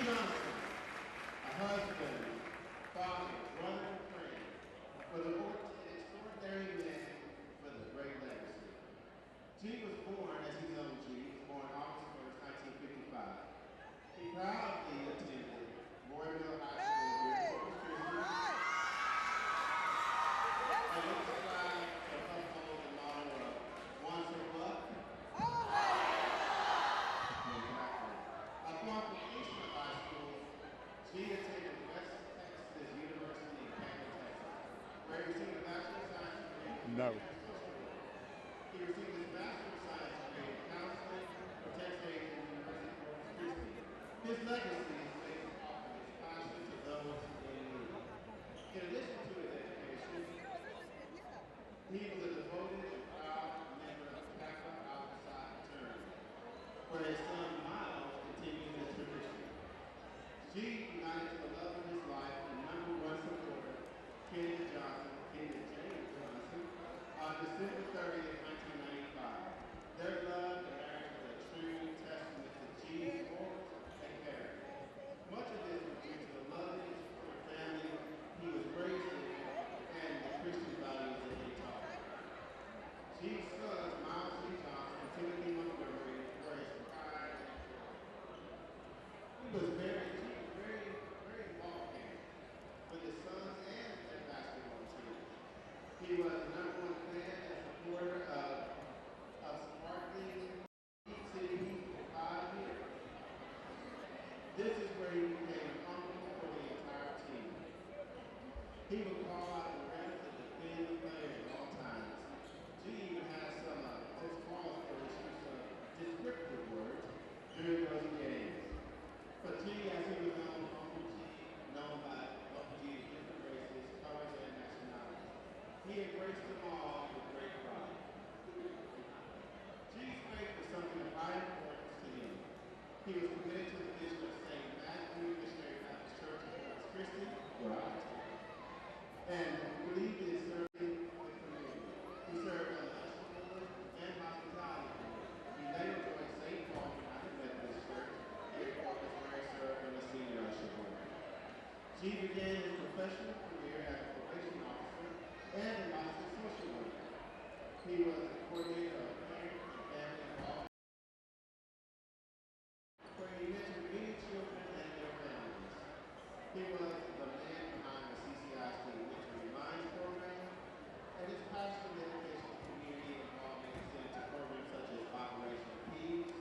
Johnson, a husband, father, brother, and friend, for the extraordinary man with a great legacy. G was born, as he's known G, was born August 1st, 1955. He proudly attended Royville High School here in Corpus Christi. And it's proud to uphold the motto of once a buck, upon completion of high school, G attended West Texas University in Campbell, Texas, where he received a Bachelor of Science degree in Social Work. He received his Bachelor of Science degree in Counseling from Texas A&M University of Corpus Christi. His legacy is based off of his passion to those in need. In addition to his education, he was a devoted and proud member of Kappa Alpha Psi fraternity, where his son Miles continues his tradition. G united to the love of his life and #1 supporter, Kenneth James Johnson, on December 30th, 1995. Their love and marriage was a true testament to G's morals and character. Much of this was due to the loving and supportive family he was raised in and the Christian values that he taught. G's sons, Miles G. Johnson and Timothy Montgomery, were his pride and joy. He was very involved with his sons and their basketball team. He was the #1 fan and supporter of Sparkling City for 5 years. This is where he became an uncle for the entire team. He would call out the refs and defend the players at all times. G even had some post-calls for his use of descriptive words during those games. But G, as he was known, Uncle G, known by Uncle G's different races, colors, and nationalities. He embraced them all with great pride. G's faith was something of high importance to him. He was committed to the vision of St. Matthew Missionary Baptist Church in Corpus Christi, where I attend, and believed in serving the community. He served on the usher board and hospitality board. He later joined St. Paul United Methodist Church here in Corpus, where he served on the senior usher board. G began his professional career as a probation officer and a licensed social worker. He was the coordinator of parent and family involvement, where he mentored many children and their families. He was the man behind the CCI's Mentoring Minds program, and his passion and dedication to community involvement extended to programs such as Operation Peace,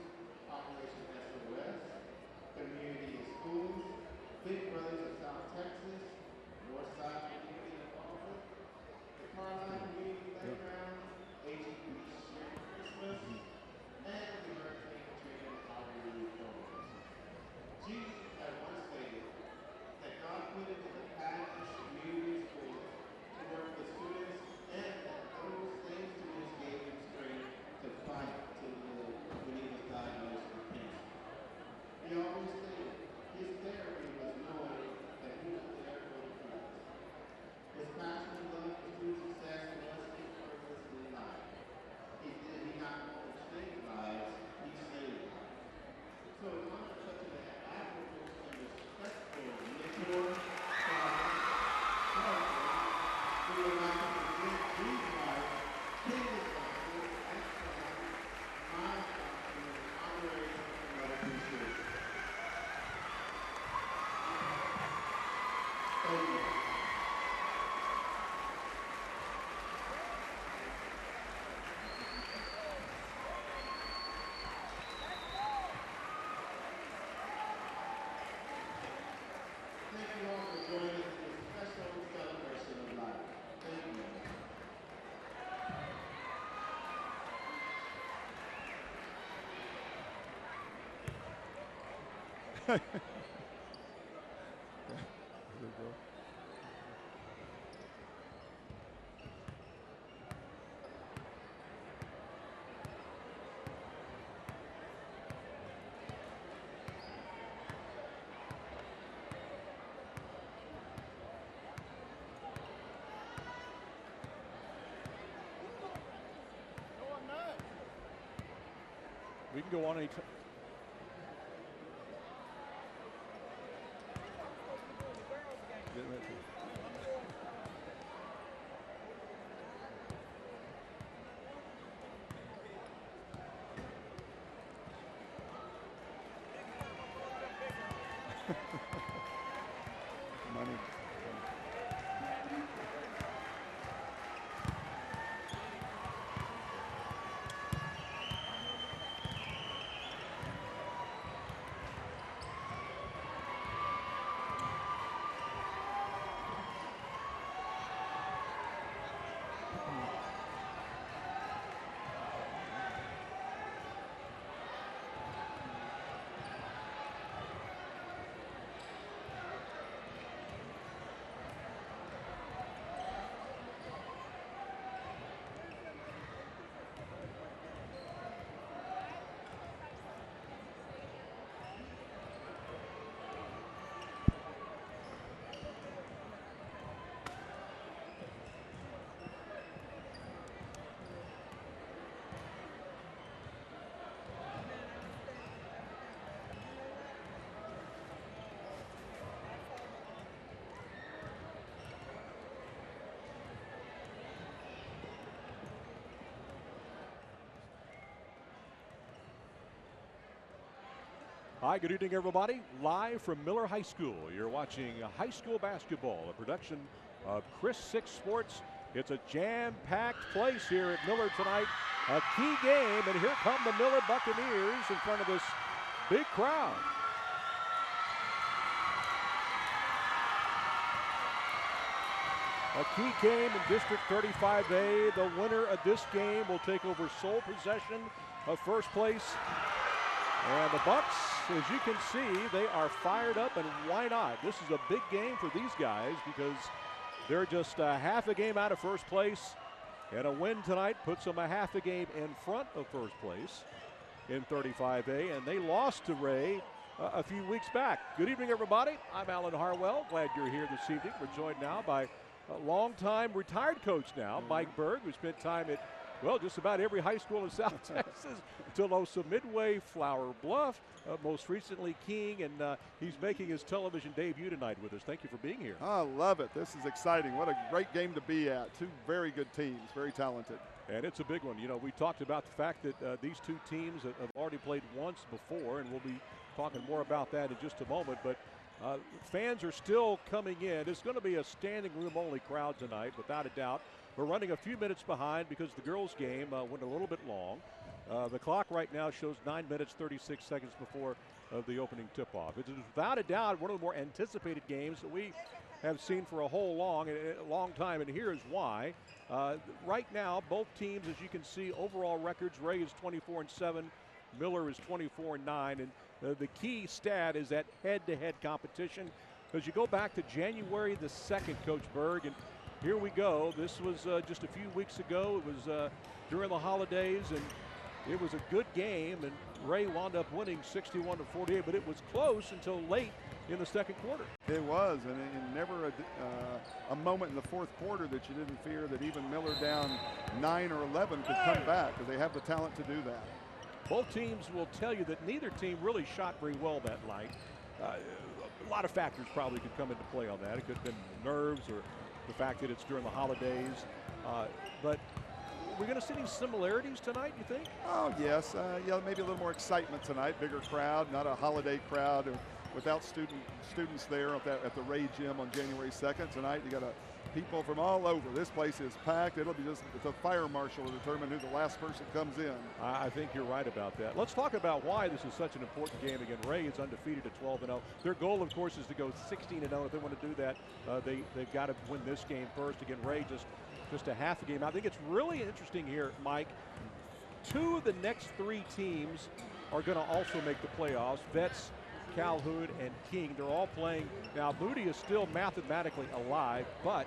Operation SOS, Community in Schools, Big Brothers of South Texas, Northside Community Involvement, the Carlisle Community Playground, HEB Sharing Christmas, and the Hurricane Katrina Poverty Relief programs. G had once stated that God put him in the Baptist community schools to work with students, and that those things to his gave him strength to fight to live when he was diagnosed with cancer. He always stated his therapy was knowing that he was there for the friends. His passion and love for student success was his purpose in life. He not only changed lives, he saved lives. So in honor of such an admirable and respectful mentor, we would like to present G's wife, Kenneth Johnson, and son, Miles Johnson, with an honorary and appreciation. Thank you. Thank you all for joining us in this special celebration of life. Thank you. We can go on any time. Money. Hi, good evening, everybody. Live from Miller High School. You're watching high school basketball, a production of Chris Six Sports. It's a jam-packed place here at Miller tonight. A key game, and here come the Miller Buccaneers in front of this big crowd. A key game in District 35A. The winner of this game will take over sole possession of first place. And the Bucks, as you can see, they are fired up, and why not? This is a big game for these guys because they're just half a game out of first place, and a win tonight puts them a half a game in front of first place in 35A, and they lost to Ray a few weeks back. Good evening, everybody. I'm Alan Harwell. Glad you're here this evening. We're joined now by a longtime retired coach now, Mike Berg, who spent time at, well, just about every high school in South Texas, Tulosa Midway, Flower Bluff, most recently King, and he's making his television debut tonight with us. Thank you for being here. I love it. This is exciting. What a great game to be at. Two very good teams, very talented. And it's a big one. You know, we talked about the fact that these two teams have already played once before, and we'll be talking more about that in just a moment. But fans are still coming in. It's going to be a standing room only crowd tonight, without a doubt. We're running a few minutes behind because the girls' game went a little bit long. The clock right now shows 9 minutes, 36 seconds before the opening tip-off. It is without a doubt one of the more anticipated games that we have seen for a long time, and here is why. Right now, both teams, as you can see, overall records, Ray is 24-7, Miller is 24-9, and the key stat is that head-to-head competition. Because you go back to January the 2nd, Coach Berg, and here we go. This was just a few weeks ago. It was during the holidays, and it was a good game, and Ray wound up winning 61-48, but it was close until late in the second quarter. It was, and never a moment in the fourth quarter that you didn't fear that even Miller down 9 or 11 could come back, because they have the talent to do that. Both teams will tell you that neither team really shot very well that night. A lot of factors probably could come into play on that. It could have been nerves or the fact that it's during the holidays. But we're going to see any similarities tonight, you think? Oh, yes. Yeah, maybe a little more excitement tonight. Bigger crowd, not a holiday crowd without students there at the Ray Gym on January 2nd. Tonight, you got people from all over. This place is packed. It'll be it's a fire marshal to determine who the last person comes in. I think you're right about that. Let's talk about why this is such an important game. Again, Ray is undefeated at 12-0. Their goal, of course, is to go 16-0. If they want to do that, they've got to win this game first. Again, Ray just a half a game. I think it's really interesting here, Mike. Two of the next three teams are going to also make the playoffs. Vets, Calhoun, and King. They're all playing. Now, Moody is still mathematically alive, but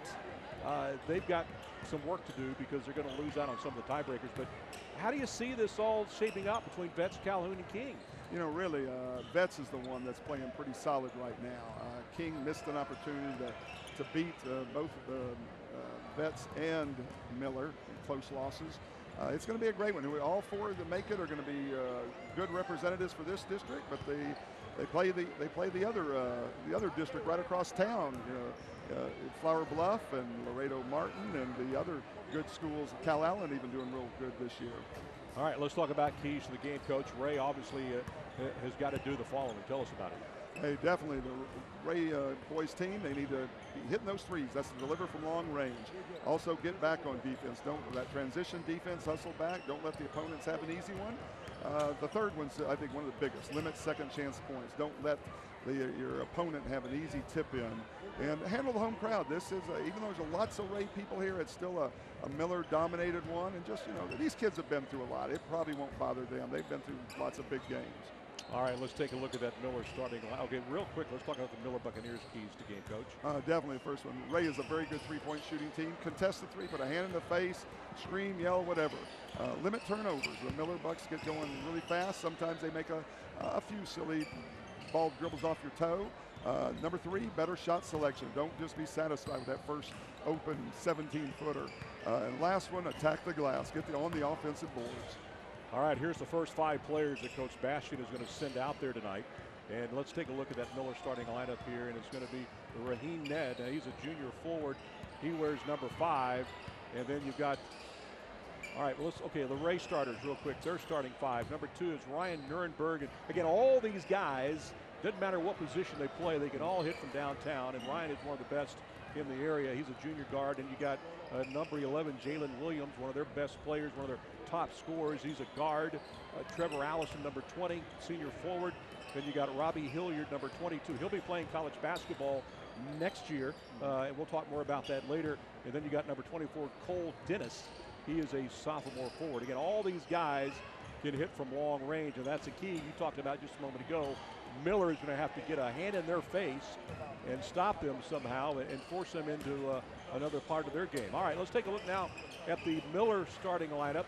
they've got some work to do because they're going to lose out on some of the tiebreakers. But how do you see this all shaping out between Vets, Calhoun, and King? You know, really, Vets is the one that's playing pretty solid right now. King missed an opportunity to beat both Vets and Miller in close losses. It's going to be a great one. All four that make it are going to be good representatives for this district, but they play the other district right across town. Flower Bluff and Laredo Martin and the other good schools. Cal Allen even doing real good this year. All right, let's talk about keys to the game, Coach. Ray obviously has got to do the following. Tell us about it. Hey, definitely the Ray boys team, they need to be hitting those threes. That's to deliver from long range. Also get back on defense. Don't that transition defense, hustle back. Don't let the opponents have an easy one. The third one's, I think, one of the biggest. Limit second chance points. Don't let your opponent have an easy tip in. And handle the home crowd. This is, even though there's lots of Ray people here, it's still a Miller-dominated one. And just, these kids have been through a lot. It probably won't bother them. They've been through lots of big games. All right, let's take a look at that Miller starting line. Okay, real quick, let's talk about the Miller Buccaneers keys to game, Coach. Definitely the first one. Ray is a very good three-point shooting team. Contest the three, put a hand in the face, scream, yell, whatever. Limit turnovers. The Miller Bucks get going really fast. Sometimes they make a few silly ball dribbles off your toe. Number three, better shot selection. Don't just be satisfied with that first open 17-footer. And last one, attack the glass. Get on the offensive boards. All right, here's the first 5 players that Coach Bastian is going to send out there tonight. And let's take a look at that Miller starting lineup here. And it's going to be Raheem Ned. Now, he's a junior forward. He wears number 5. And then you've got, all right, well, the Ray starters real quick. They're starting 5. Number 2 is Ryan Nuremberg. And again, all these guys, doesn't matter what position they play, they can all hit from downtown. And Ryan is one of the best in the area. He's a junior guard. And you got number 11, Jalen Williams, one of their best players, one of their top scorers. He's a guard. Trevor Allison, number 20, senior forward. Then you got Robbie Hilliard, number 22. He'll be playing college basketball next year, and we'll talk more about that later. And then you got number 24, Cole Dennis. He is a sophomore forward. Again, all these guys can hit from long range, and that's a key you talked about just a moment ago. Miller is going to have to get a hand in their face and stop them somehow and force them into another part of their game. All right, let's take a look now at the Miller starting lineup.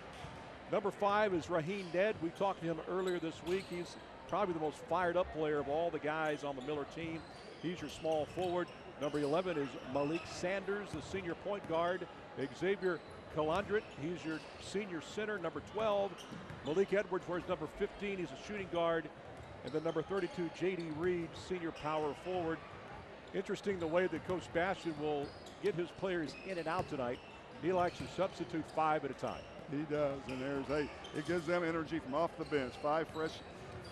Number 5 is Raheem Ned. We talked to him earlier this week. He's probably the most fired up player of all the guys on the Miller team. He's your small forward. Number 11 is Malik Sanders, the senior point guard. Xavier Calandret, he's your senior center. Number 12, Malik Edwards wears number 15. He's a shooting guard. And then number 32, J.D. Reed, senior power forward. Interesting the way that Coach Bastian will get his players in and out tonight. He likes to substitute 5 at a time. He does, and it gives them energy from off the bench. 5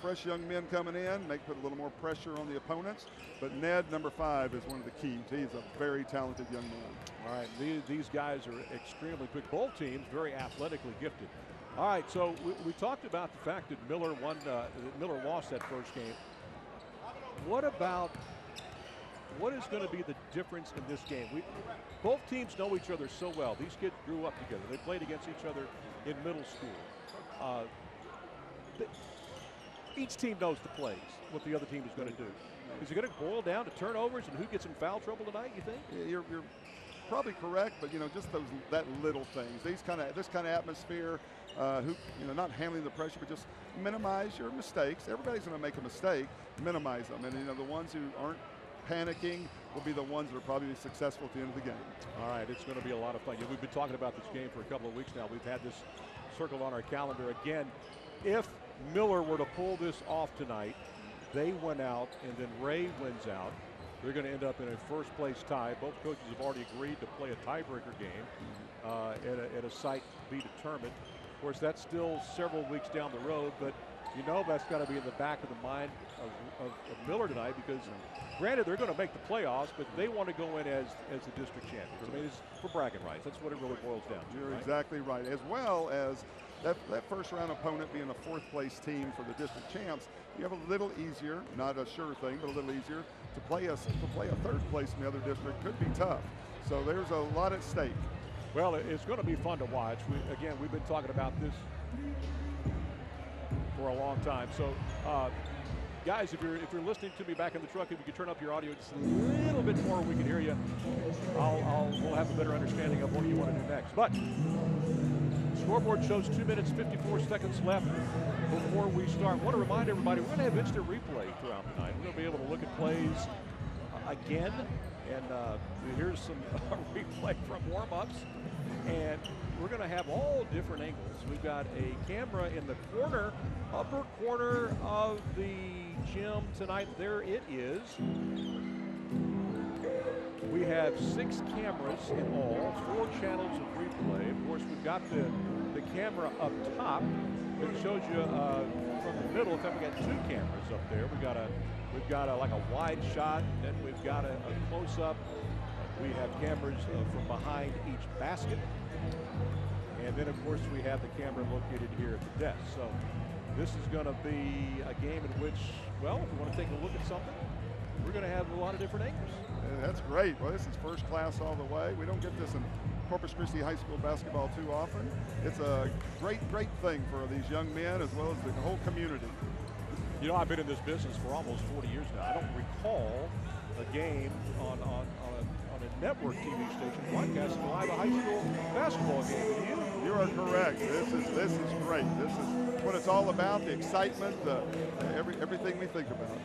fresh young men coming in, put a little more pressure on the opponents. But Ned, number 5, is one of the keys. He's a very talented young man. All right, these guys are extremely quick. Both teams very athletically gifted. All right, so we talked about the fact that Miller lost that first game. What is going to be the difference in this game? Both teams know each other so well. These kids grew up together. They played against each other in middle school. Each team knows the plays, what the other team is going to do. Is it going to boil down to turnovers and who gets in foul trouble tonight, you think? You're probably correct, but just that little things. This kind of atmosphere, not handling the pressure, but just minimize your mistakes. Everybody's going to make a mistake. Minimize them, and the ones who aren't panicking will be the ones that are probably successful at the end of the game. All right, it's going to be a lot of fun. We've been talking about this game for a couple of weeks now. We've had this circled on our calendar. Again, if Miller were to pull this off tonight, they win out, and then Ray wins out, they're going to end up in a first-place tie. Both coaches have already agreed to play a tiebreaker game at a site to be determined. Of course, that's still several weeks down the road, but that's got to be in the back of the mind of Miller tonight, because granted, they're going to make the playoffs, but they want to go in as the district champions. I mean, it's for bragging rights. That's what it really boils down to. You're exactly right. As well as that first round opponent being a 4th place team for the district champs, you have a little easier, not a sure thing, but a little easier to play a 3rd place in the other district could be tough. So there's a lot at stake. Well, it's going to be fun to watch. We've been talking about this for a long time. So, guys, if you're listening to me back in the truck, if you could turn up your audio just a little bit more, we can hear you. We'll have a better understanding of what you want to do next. But scoreboard shows 2 minutes 54 seconds left before we start. I want to remind everybody we're going to have instant replay throughout the night. We're going to be able to look at plays again, and here's some replay from warm-ups. And we're going to have all different angles. We've got a camera in the upper corner of the gym tonight. There it is. We have 6 cameras in all, 4 channels of replay. Of course, we've got the camera up top that shows you from the middle. In fact, we got 2 cameras up there. We got a We've got like a wide shot, then we've got a close-up. We have cameras from behind each basket. And then, of course, we have the camera located here at the desk. So this is going to be a game in which, well, if you want to take a look at something, we're going to have a lot of different angles. That's great. Well, this is first class all the way. We don't get this in Corpus Christi High School basketball too often. It's a great, great thing for these young men as well as the whole community. You know, I've been in this business for almost 40 years now. I don't recall a game on a network TV station broadcasting live a high school basketball game. You are correct. This is great. This is what it's all about, the excitement, everything we think about.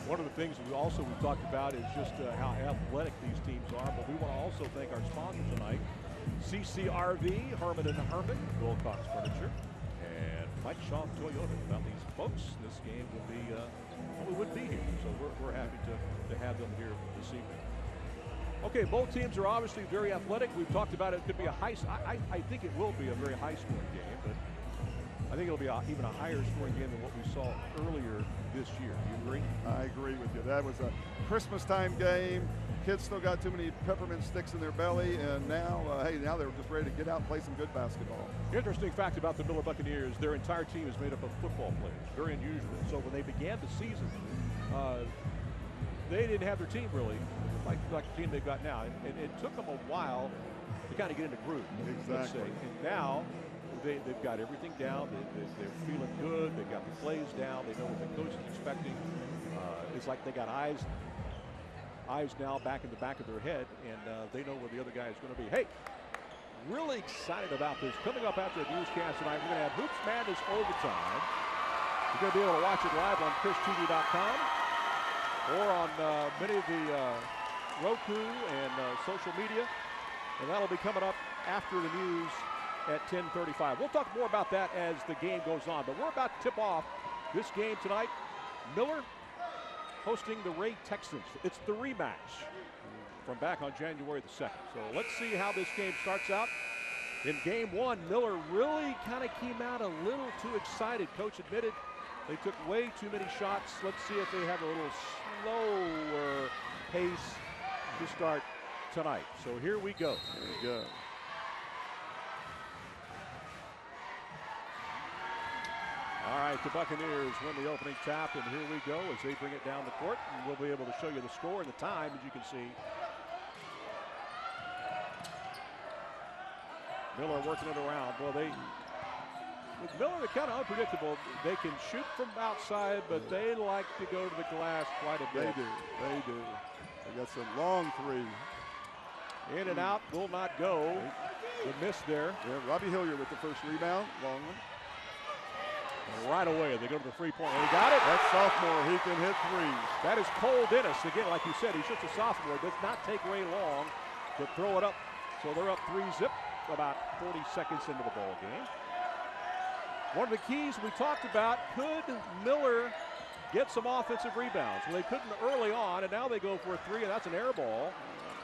One of the things we've talked about is just how athletic these teams are, but we want to also thank our sponsor tonight, CCRV, Herman & Herman, Wilcox Furniture, and Mike Shaw Toyota. Without these folks, this game would be, we wouldn't be here. So we're happy to have them here this evening. Okay, both teams are obviously very athletic. We've talked about it could be I think it will be a very high-scoring game, but I think it'll be even a higher scoring game than what we saw earlier this year. Do you agree? I agree with you. That was a Christmas time game. Kids still got too many peppermint sticks in their belly, and now, now they're just ready to get out and play some good basketball. Interesting fact about the Miller Buccaneers, their entire team is made up of football players. Very unusual. So when they began the season, they didn't have their team really like the team they've got now. And it took them a while to kind of get into groove. Exactly. And now they've got everything down. They're feeling good. They've got the plays down. They know what the coach is expecting. It's like they got eyes now back in the back of their head, and they know where the other guy is going to be. Hey, really excited about this. Coming up after the newscast tonight, we're going to have Hoops Madness Overtime. You're going to be able to watch it live on ChrisTV.com or on many of the Roku and social media, and that'll be coming up after the news at 10:35. We'll talk more about that as the game goes on, but we're about to tip off this game tonight. Miller hosting the Ray Texans. It's the rematch from back on January the 2nd. So let's see how this game starts out. In game one, Miller really kind of came out a little too excited. Coach admitted they took way too many shots. Let's see if they have a little slower pace to start tonight. So here we go. There we go. All right, the Buccaneers win the opening tap, and here we go as they bring it down the court. And we'll be able to show you the score and the time, as you can see. Miller working it around. Well, with Miller, they're kind of unpredictable. They can shoot from outside, but they like to go to the glass quite a bit. They do. They do. They got some long three. In and out, will not go. The miss there. Yeah, Robbie Hilliard with the first rebound. Long one. And right away, they go to the three-point. And he got it. That sophomore, he can hit threes. That is Cole Dennis. Again, like you said, he's just a sophomore. It does not take Ray long to throw it up. So they're up 3-zip about 40 seconds into the ball game. One of the keys we talked about, could Miller get some offensive rebounds? Well, they couldn't early on, and now they go for a three, and that's an air ball.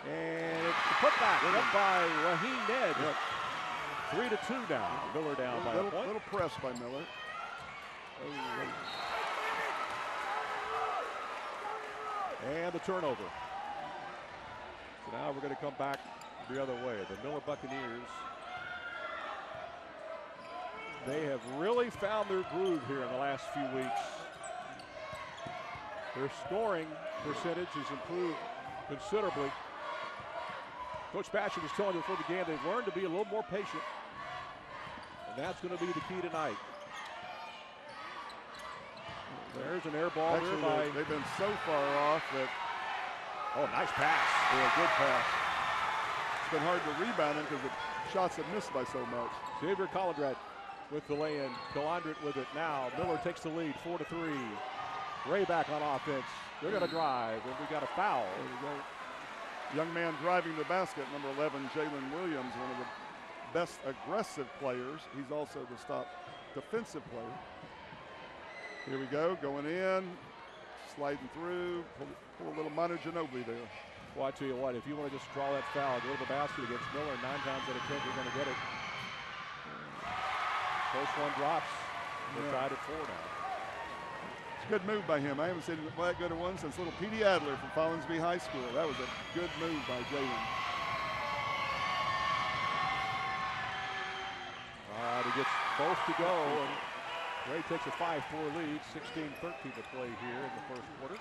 And it's the putback up by Raheem Ned. Yep. 3-2 now. Miller down by a point. Little press by Miller. And the turnover. So now we're going to come back the other way. The Miller Buccaneers, they have really found their groove here in the last few weeks. Their scoring percentage has improved considerably. Coach Basham was telling us before the game they've learned to be a little more patient. And that's going to be the key tonight. There's an air ball. Actually, they've been so far off that. Oh, nice pass. Yeah, good pass. It's been hard to rebound them because the shots have missed by so much. Xavier Collandret with the lay-in. Collandret with it now. Miller takes the lead, 4-3. Ray back on offense. They're going to drive, and we got a foul. There we go. Young man driving the basket, number 11, Jalen Williams, one of the best aggressive players. He's also the top defensive player. Here we go, going in, sliding through, pull a little Manu Ginobili there. Well, I tell you what, if you want to just draw that foul, go to the basket against Miller, 9 times out of 10 you're going to get it. First one drops. They're tied at 4 now. It's a good move by him. I haven't seen that good a one since little Petey Adler from Follinsby High School. That was a good move by Jalen. All right, he gets both to go, and Ray takes a 5-4 lead, 16-13 to play here in the first quarter.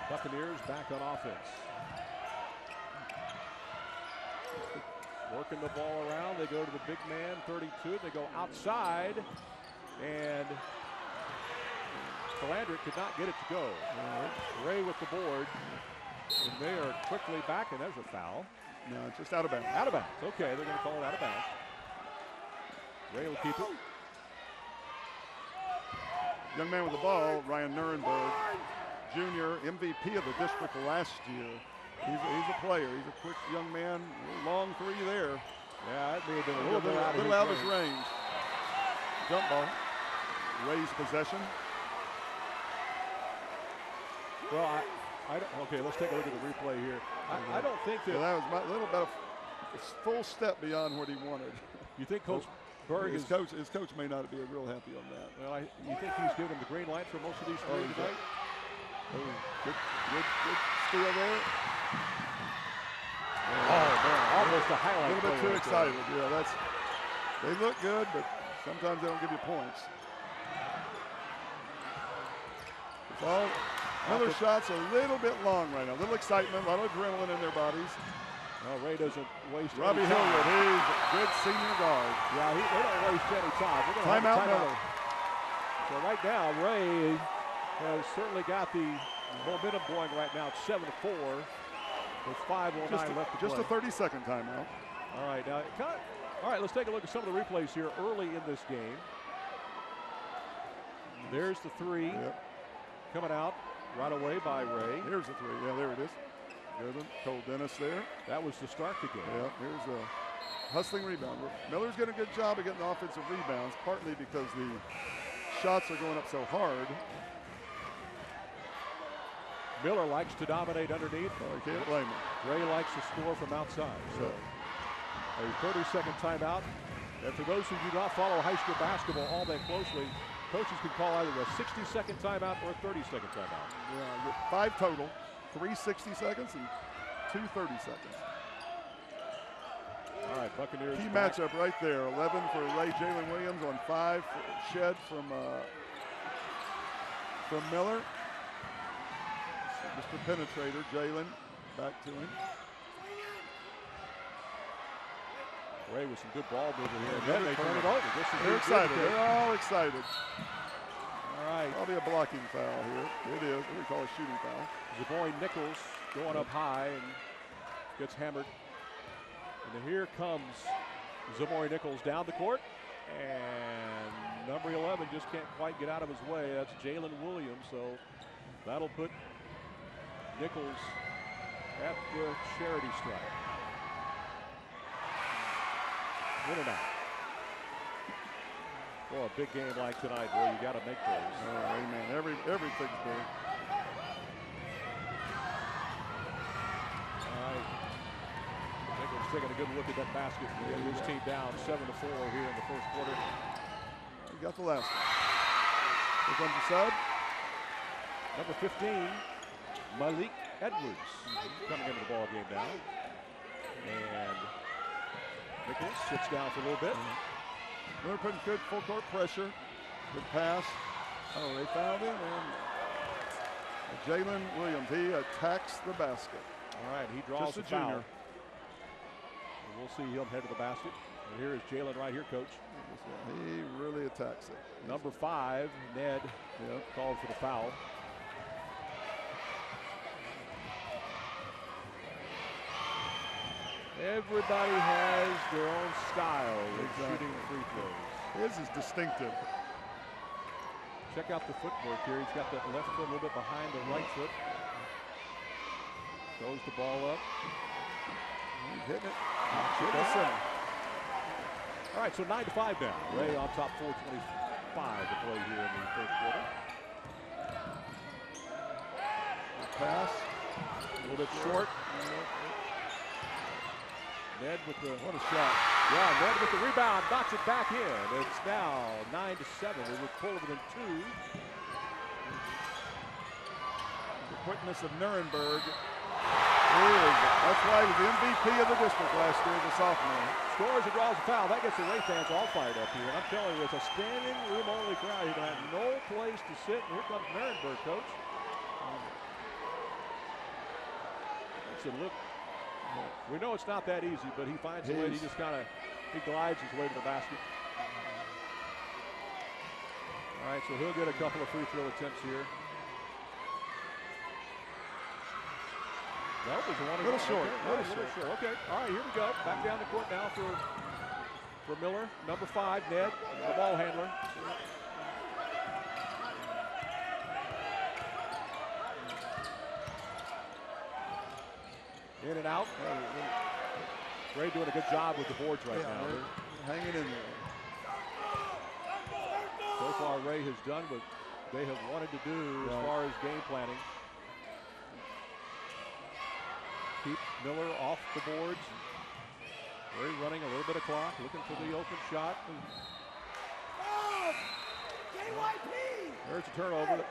Buccaneers back on offense. Working the ball around, they go to the big man, 32, they go outside, and Calandrick could not get it to go. Ray with the board, and they are quickly back, and there's a foul. No, it's just out of bounds. Out of bounds, okay, they're gonna call it out of bounds. Ray will keep it. Young man with the ball, Ryan Nuremberg, junior, MVP of the district last year. He's a player. He's a quick young man. Long three there. Yeah, that may have been a little bit out of his range. Jump ball. Ray's possession. Well, okay, let's take a look at the replay here. I don't think that. That was a little bit of a full step beyond what he wanted. You think Coach Berg his coach may not be real happy on that. Well, you think he's given him the green light for most of these three tonight? Good steal there. Oh man, almost a highlight. A little bit too excited. Yeah, they look good, but sometimes they don't give you points. It's all another shot's a little bit long right now. A little excitement, a lot of adrenaline in their bodies. Well, Ray doesn't waste Robbie any time. Hillwood, he's a good senior guard. Yeah, they don't waste any time. We're gonna Timeout, Miller. So right now, Ray has certainly got the momentum going right now. It's 7-4 with 5:09 left to play. Just a 30-second timeout. All right, now, all right, let's take a look at some of the replays here early in this game. There's the three coming out right away by Ray. Here's the three. Yeah, there it is. Good one. Cole Dennis there. That was to start the game. Yeah, here's a hustling rebound. Miller's getting a good job of getting offensive rebounds, partly because the shots are going up so hard. Miller likes to dominate underneath. Oh, you can't blame him. Ray likes to score from outside. So a 30-second timeout. And for those who do not follow high school basketball all that closely, coaches can call either a 60-second timeout or a 30-second timeout. Yeah, 5 total, 3 60 seconds and 2 30 seconds. All right, Buccaneers. Key back. matchup right there. 11 for Ray Jalen Williams on 5. Shed from Miller. Mr. Penetrator, Jalen, back to him. Ray with some good ball movement here. And then they turn it over. They're excited. They're all excited. All right. Probably a blocking foul here. It is. What we call a shooting foul. Zavoy Nichols going up high and gets hammered. And then here comes Zavoy Nichols down the court. And number 11 just can't quite get out of his way. That's Jalen Williams. So that'll put Nichols at the charity stripe. In and out. Boy, a big game like tonight, boy, you got to make those. Oh, amen. Everything's big. All right. Nichols taking a good look at that basket and getting his team down 7-4 here in the first quarter. He got the last one. Here comes the sub. Number 15, Malik Edwards, coming into the ball game now. And Nichols sits down for a little bit. They're putting good full court pressure. Good pass. Oh, they fouled him. And Jalen Williams, he attacks the basket. All right, he draws Just a the foul. junior. And we'll see him head to the basket. And here is Jalen right here, coach. He really attacks it. Number 5, Ned, called for the foul. Everybody has their own style of shooting free throws. His is distinctive. Check out the footwork here. He's got that left foot a little bit behind the right foot. Throws the ball up. He's hitting it. All right, so 9-5 now. Ray on top, 4:25 to play here in the first quarter. Pass. A little bit short. Ned with the What a shot. Yeah, Ned with the rebound, knocks it back in. It's now 9-7. It was pulled within 2. The quickness of Nuremberg. That's why he was the MVP of the district last year as a sophomore. Scores and draws a foul. That gets the Ray fans all fired up here. And I'm telling you, it's a standing room only crowd. You're going to have no place to sit. And here comes Nuremberg, coach. That's a look. We know it's not that easy, but he finds a way. He just kind of glides his way to the basket. All right, so he'll get a couple of free throw attempts here. Nope, it's a little short. Little short. Okay. All right, here we go. Back down the court now for Miller. Number 5, Ned, the ball handler. In and out. Ray doing a good job with the boards right now. They're hanging in there. So far, Ray has done what they have wanted to do as far as game planning. Keep Miller off the boards. Ray running a little bit of clock, looking for the open shot. There's a turnover.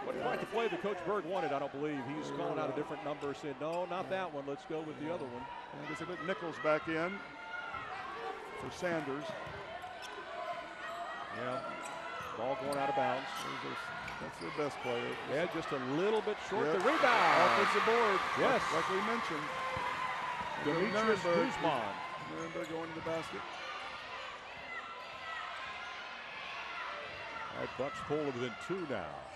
Wasn't quite the play that Coach Berg wanted, I don't believe. He's calling out a different number, saying, no, not that one. Let's go with the other one. I guess they put Nichols back in for Sanders. Yeah, ball going out of bounds. That's their best player. Yeah, just a little bit short. Yep. The rebound. Offensive board. Yes. Like we mentioned. Demetrius Guzman. Nuremberg going to the basket. All right, Bucks pull within 2 now.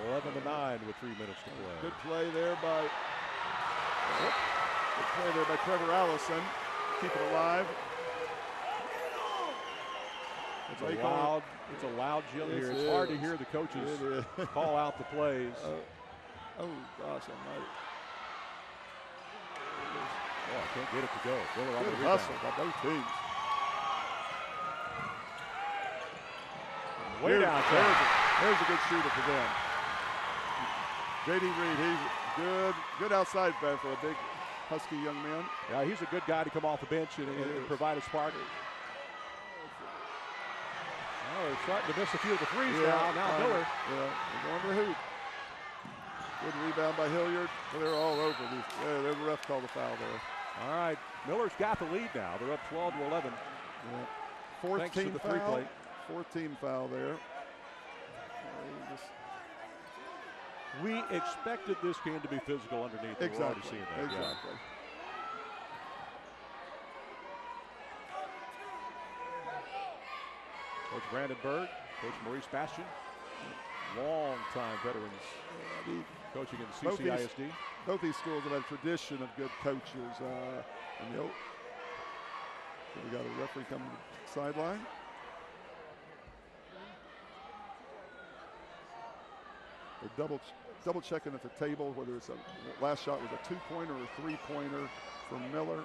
11-9 with 3 minutes to play. Good play there by Trevor Allison. Keep it alive. It's a loud gym here. It's hard to hear the coaches call out the plays. Oh gosh, almighty. Oh, I can't get it to go. Miller on the Good rebound. hustle by both teams. Way downtown. There's a good shooter for them. J.D. Reed, he's good outside back for a big, husky young man. Yeah, he's a good guy to come off the bench and provide a spark. Oh, they're starting to miss a few of the threes now. Now Miller. Yeah, they're going to the hoop. Good rebound by Hilliard. They're all over these. The ref called the foul there. All right, Miller's got the lead now. They're up 12-11. Yeah. 14 Thanks to the foul. three-play. 14 foul there. We expected this game to be physical underneath. Exactly. We're already seeing that. Exactly. Coach Brandon Berg, Coach Maurice Bastian, long-time veterans coaching in the CCISD. Both these schools have a tradition of good coaches. So we got a referee coming to the sideline. They're double checking at the table whether it's the last shot was a 2-pointer or a 3-pointer from Miller.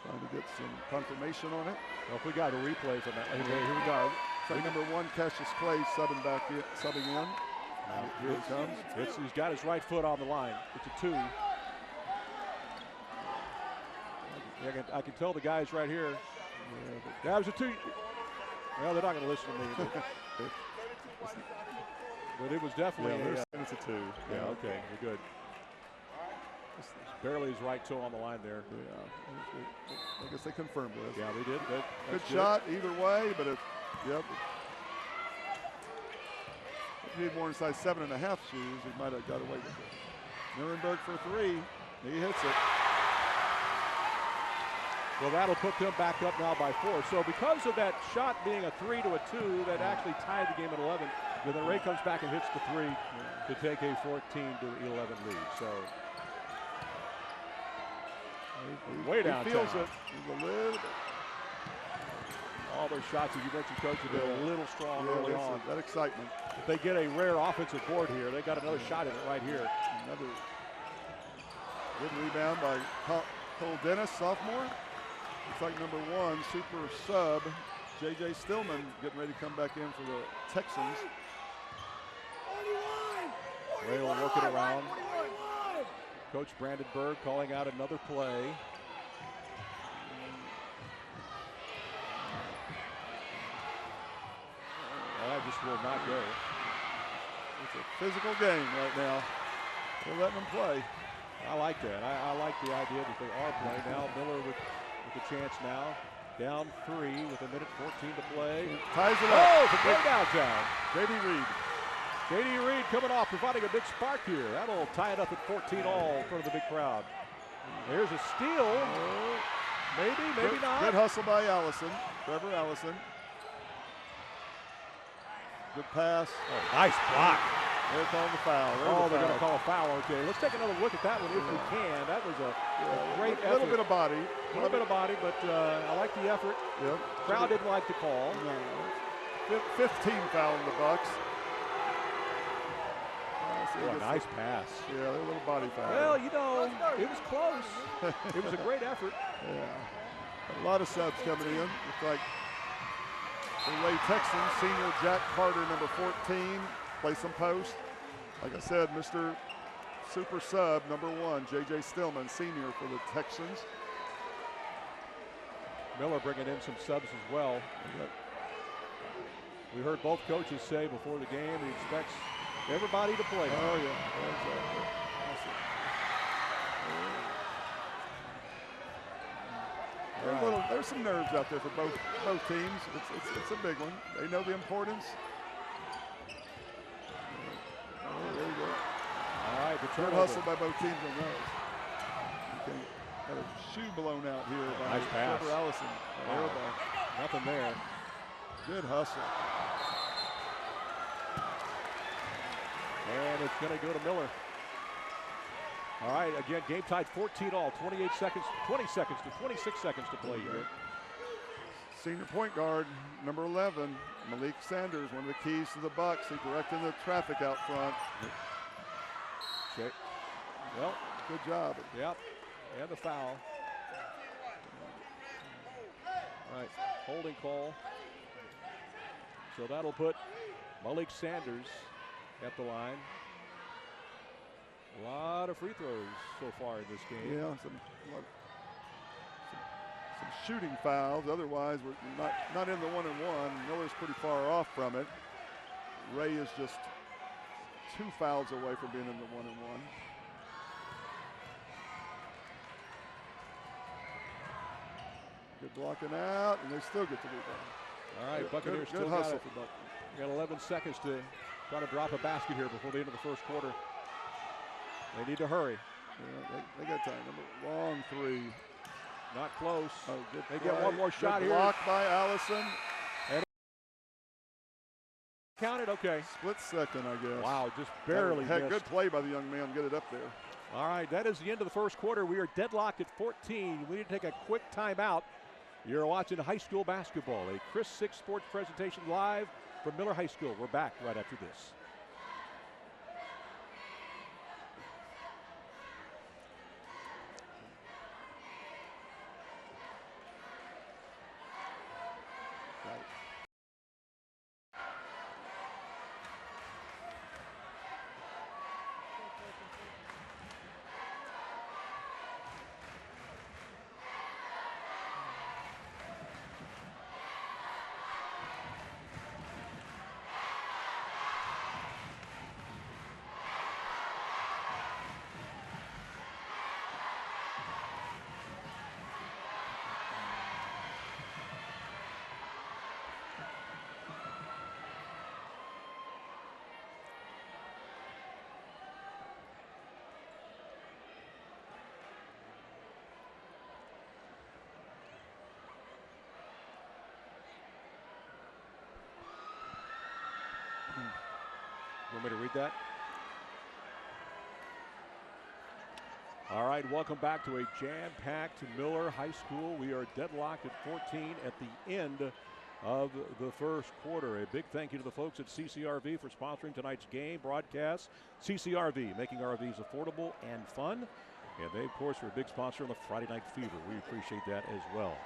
Trying to get some confirmation on it. Well, if we got a replay from that, here we go. So number 1, Cassius Clay subbing in. Now, Here it comes. He's got his right foot on the line. It's a 2. I can tell the guys right here. That was a 2. Well, they're not going to listen to me. But it was definitely it's a 2. Yeah, okay, we're good. Barely his right toe on the line there. Yeah, I guess they confirmed it. Yeah, they did. Good shot either way, but yep. If he had worn size 7.5 shoes, he might have got away with it. Nuremberg for 3. He hits it. Well, that'll put them back up now by 4. So because of that shot being a 3 to a 2, that actually tied the game at 11. Then Ray comes back and hits the 3 to take a 14-11 lead. So way down. He feels it. He's a little bit. All those shots, as you mentioned, Coach, have been a little strong early on. That excitement. If they get a rare offensive board here, they got another shot at it right here. Another good rebound by Cole Dennis, sophomore. Looks like number 1, super sub, J.J. Stillman, getting ready to come back in for the Texans. Ray will work it around. Coach Brandenburg calling out another play. That just will not go. It's a physical game right now. They're letting them play. I like that. I like the idea that they are playing. Now Miller with a chance now. Down 3 with 1:14 to play. Ties it up. Oh, it's a play downtown. J.D. Reed. J.D. Reed coming off, providing a big spark here. That'll tie it up at 14 all in front of the big crowd. There's a steal. Maybe not. Good hustle by Allison. Trevor Allison. Good pass. Oh, nice block. They're calling the foul. They're going to call a foul. Okay, let's take another look at that one if we can. That was a great effort. A little bit of body. A little bit of body, but I like the effort. Yep. Crowd didn't like the call. No. 15 foul in the Bucks. Oh, a nice pass. Yeah, a little body foul. Well, it was close. It was a great effort. Yeah. A lot of subs coming in. Looks like the Lay Texans, senior Jack Carter, number 14, play some post. Like I said, Mr. Super Sub, number 1, J.J. Stillman, senior for the Texans. Miller bringing in some subs as well. We heard both coaches say before the game he expects everybody to play. Oh, yeah. Exactly. There's some nerves out there for both teams. It's a big one. They know the importance. There you go. All right, the good hustle by both teams on those. Got a shoe blown out here by Trevor Allison. Wow. Nothing there. Good hustle. And it's going to go to Miller. All right, again, game tied 14 all, 20 seconds to 26 seconds to play here. Senior point guard, number 11, Malik Sanders, one of the keys to the Bucks. He directed the traffic out front. Check. Well, good job. Yep, and the foul. All right, holding call. So that'll put Malik Sanders at the line. A lot of free throws so far in this game. Yeah, some shooting fouls. Otherwise, we're not in the 1-and-1. Miller's pretty far off from it. Ray is just 2 fouls away from being in the 1-and-1. Good blocking out, and they still get the rebound. All right, Buccaneers good still hustle got for Buccaneers. Got 11 seconds to try to drop a basket here before the end of the first quarter. They need to hurry. Yeah, they got time. Long 3. Not close. Oh, good they play. get one more shot here. Blocked by Allison. And counted, okay. Split second, I guess. Wow, just barely missed. Good play by the young man. Get it up there. All right, that is the end of the first quarter. We are deadlocked at 14. We need to take a quick timeout. You're watching high school basketball, a Chris 6 Sports presentation live from Miller High School. We're back right after this. Want me to read that? All right, welcome back to a jam-packed Miller High School. We are deadlocked at 14 at the end of the first quarter. A big thank you to the folks at CCRV for sponsoring tonight's game broadcast. CCRV, making RVs affordable and fun. And they, of course, are a big sponsor on the Friday Night Fever. We appreciate that as well.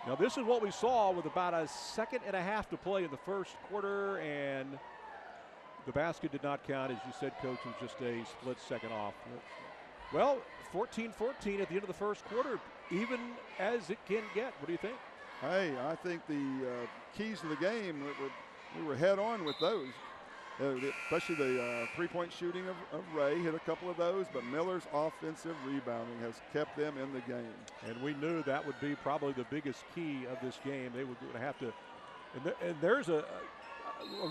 Now, this is what we saw with about a second and a half to play in the first quarter, and The basket did not count. As you said, Coach, it was just a split second off. Well, 14-14 at the end of the first quarter, even as it can get. What do you think? Hey, I think the keys to the game, we were head on with those. Especially the three-point shooting of Ray, hit a couple of those, but Miller's offensive rebounding has kept them in the game. And we knew that would be probably the biggest key of this game. They would have to, and there's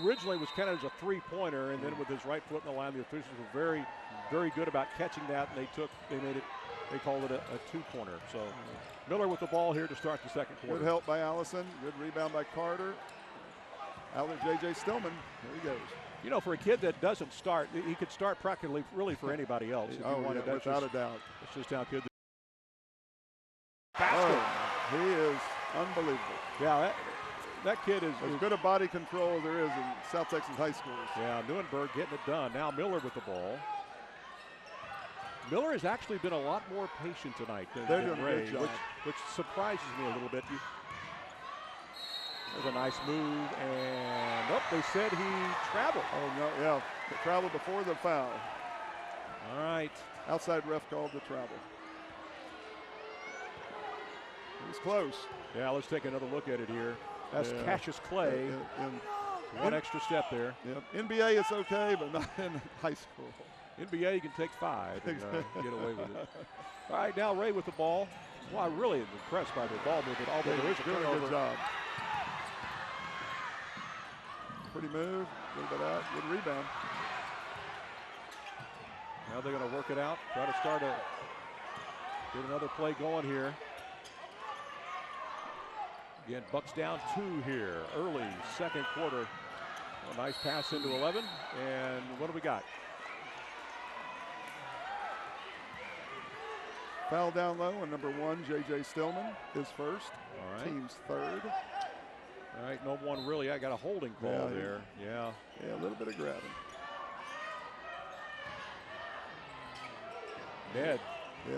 originally was kind of as a three-pointer, and then with his right foot in the line, the officials were very, very good about catching that, and they called it a two-pointer. So Miller with the ball here to start the second quarter. Good help by Allison, good rebound by Carter. Outlet J.J. Stillman, there he goes. You know, for a kid that doesn't start, he could start practically really for anybody else. If you wanted. Without a doubt. That's just how good. He is unbelievable. Yeah, that kid is as good a body control as there is in South Texas high schools. Yeah, Neuenberg getting it done. Now Miller with the ball. Miller has actually been a lot more patient tonight than Ray, which surprises me a little bit. There's a nice move, and they said he traveled. Oh, no, yeah, he traveled before the foul. All right. Outside ref called the travel. It was close. Yeah, let's take another look at it here. That's Cassius Clay. One extra step there. Yeah. NBA, it's okay, but not in high school. NBA, you can take 5 and get away with it. All right, now Ray with the ball. Well, I really am impressed by the ball movement, although there is a turnover. Good job. Pretty move, a little bit out, good rebound. Now they're going to work it out, try to get another play going here. Again, Bucks down 2 here, early second quarter. A nice pass into 11, and what do we got? Foul down low on number 1, J.J. Stillman, his first. All right. Team's third. All right, no one really. I got a holding call there. Yeah, a little bit of grabbing. Ned,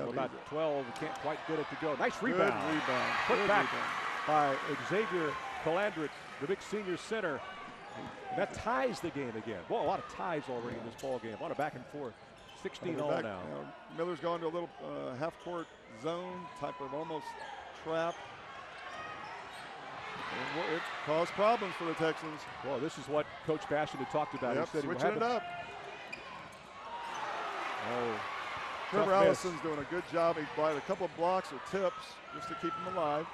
about 12, can't quite get it to go. Nice rebound. Good rebound. Put back by Xavier Calandric, the big senior center. That ties the game again. Boy, a lot of ties already in this ball game. A lot of back and forth. 16-all now. Miller's gone to a little half-court zone type of almost trap. It caused problems for the Texans. Well, this is what Coach Bastian had talked about. Yep, he said switching it up. Oh, Trevor Allison's doing a good job. He provided a couple of blocks or tips just to keep him alive.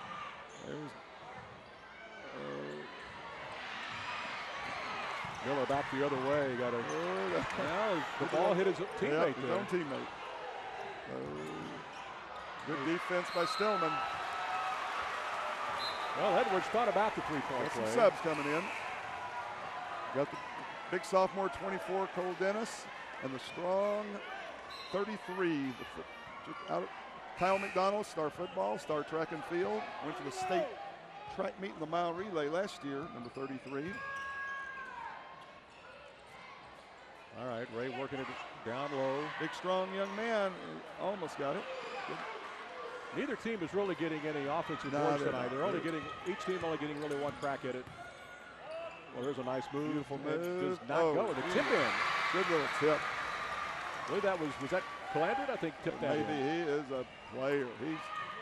There's Miller back the other way. Got a now the ball hit his teammate. His own teammate. Good defense by Stillman. Well, Edwards thought about the three-point play. Some subs coming in. Got the big sophomore 24, Cole Dennis, and the strong 33, Kyle McDonald, star football, star track and field. Went to the state track meet in the mile relay last year, number 33. All right, Ray working it down low. Big, strong young man. Almost got it. Good. Neither team is really getting any offensive boards tonight. They're only getting, each team only getting really one crack at it. Well, there's a nice move. Beautiful move. Does not go. The tip in. Good little tip. I believe that was that Calandric? I think tipped that Maybe in. he is a player.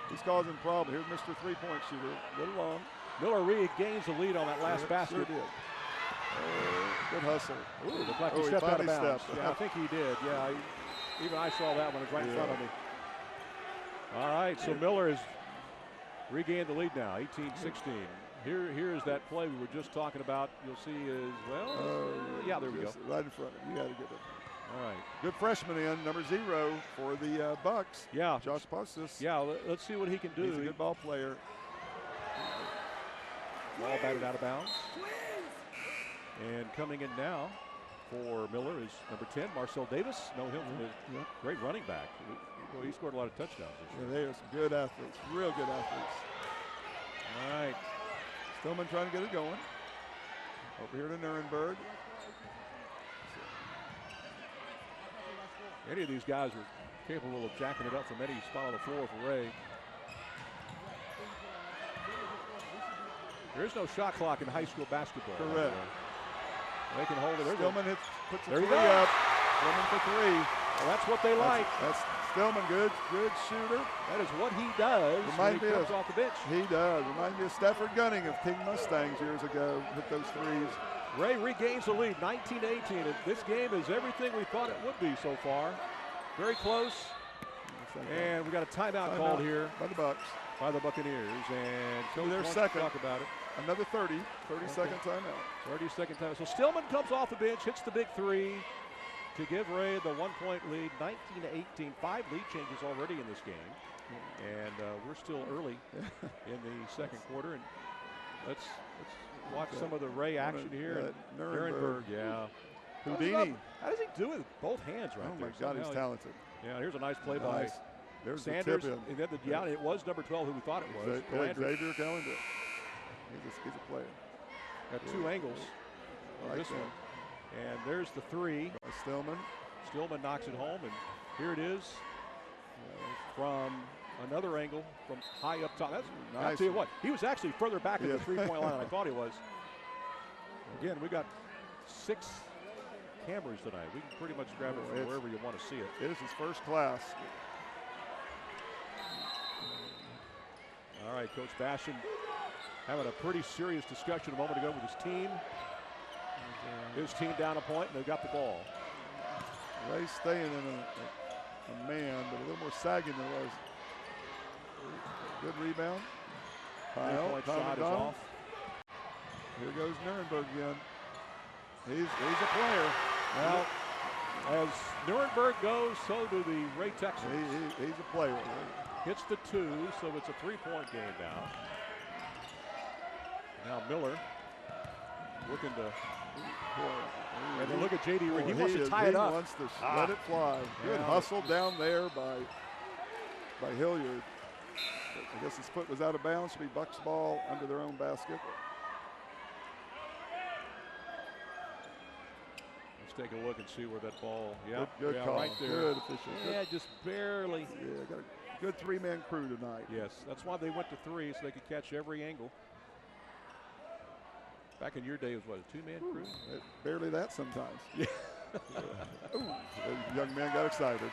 He's causing problems. Here's Mr. Three-point shooter. A little long. Miller regains the lead on that last basket. Sure did. Good hustle. Ooh, looked like he stepped out of bounds. Yeah, I think he did. Yeah, even I saw that one. It was right in front of me. All right, so Miller has regained the lead now, 18-16. Here's that play we were just talking about. You'll see as well. Yeah, there we go. Right in front of you. You got to get it. All right. Good freshman in, number 0 for the Bucks. Yeah. Josh Postis. Yeah, let's see what he can do. He's a good ball player. Ball batted out of bounds. And coming in now for Miller is number 10, Marcel Davis. Know him from a great running back. Well, he scored a lot of touchdowns this year. Yeah, they are some good athletes, real good athletes. All right. Stillman trying to get it going. Over here to Nuremberg. Any of these guys are capable of jacking it up from any spot on the floor for Ray. There is no shot clock in high school basketball. Correct. They can hold it. Stillman puts a There you three go. up. Stillman for three. Well, that's what they like. That's Stillman, good shooter. That is what he does when he comes off the bench. He does. Reminds me of Stafford Gunning of King Mustangs years ago. Hit those threes. Ray regains the lead, 19-18. And this game is everything we thought it would be so far. Very close. And we got a timeout called here by the Bucks. By the Buccaneers. And Coach their wants second. to talk about it. Another 30-second timeout. 30-second timeout. So Stillman comes off the bench, hits the big three to give Ray the 1-point lead, 19-18. 5 lead changes already in this game. And we're still early in the second quarter. And let's watch some of the Ray action here. Nuremberg. Yeah. Houdini. How does he do it with both hands right there? Oh, my God, he's talented. Yeah, here's a nice play by There's Sanders. The tip in. And it was number 12 who we thought it was. Xavier Callender. He's a player. Got 2 angles on this one. And there's the 3. By Stillman. Stillman knocks it home, and here it is from another angle from high up top. That's nice. I'll tell you what, he was actually further back at the three-point line than I thought he was. Again, we got 6 cameras tonight. We can pretty much grab it from wherever you want to see it. It is his first class. All right, Coach Bashan having a pretty serious discussion a moment ago with his team. His team down a point, and they've got the ball. Ray staying in a man, but a little more sagging than it was. Good rebound. Three-point shot is off. Here goes Nuremberg again. He's a player. Well, as Nuremberg goes, so do the Ray Texans. He's a player. Hits the 2, so it's a 3-point game now. Now Miller looking to. And then look at J.D. Reed. He wants to tie it up. He wants to let it fly. Good hustle down there by Hilliard. I guess his foot was out of bounds. Should be Bucks ball under their own basket. Let's take a look and see where that ball. Yeah, good call. Right there. Good official. Yeah, just barely. Yeah, got a good 3-man crew tonight. Yes, that's why they went to 3, so they could catch every angle. Back in your day, it was what, a 2-man crew? Barely that sometimes. Yeah. The young man got excited.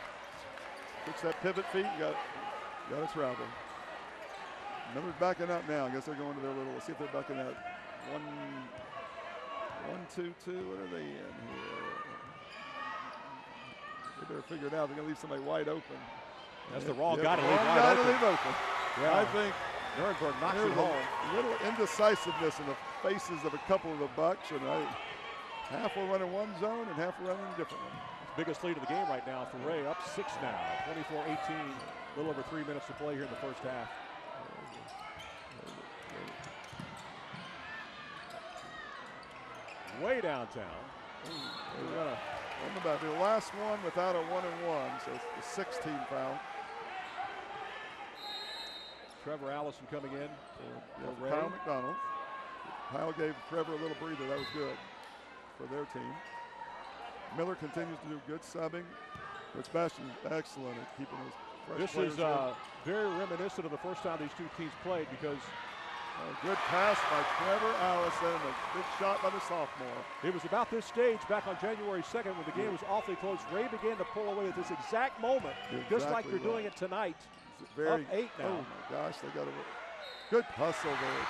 Fix that pivot feet, got it travel. Miller's backing up now. I guess they're going to their little, let's see if they're backing up. 1, 2, 2. What are they in here? They better figure it out. They're going to leave somebody wide open. That's the wrong guy to leave wide open. Yeah. I think Nuremberg knocks it home. A little indecisiveness in the faces of a couple of the Bucks, and half will run in one zone and half will run in a different one. Biggest lead of the game right now for Ray, up 6 now, 24-18, a little over 3 minutes to play here in the first half. Way downtown. About the last one without a 1-and-1, so it's the 16 foul. Trevor Allison coming in for Ray. Kyle McDonald. Kyle gave Trevor a little breather. That was good for their team. Miller continues to do good subbing. Coach Bashan excellent at keeping his fresh players. This is very reminiscent of the first time these two teams played because a good pass by Trevor Allison, a good shot by the sophomore. It was about this stage back on January 2nd when the game was awfully close. Ray began to pull away at this exact moment, just like they're doing it tonight. Up 8 now. Oh my gosh, they got a good hustle there.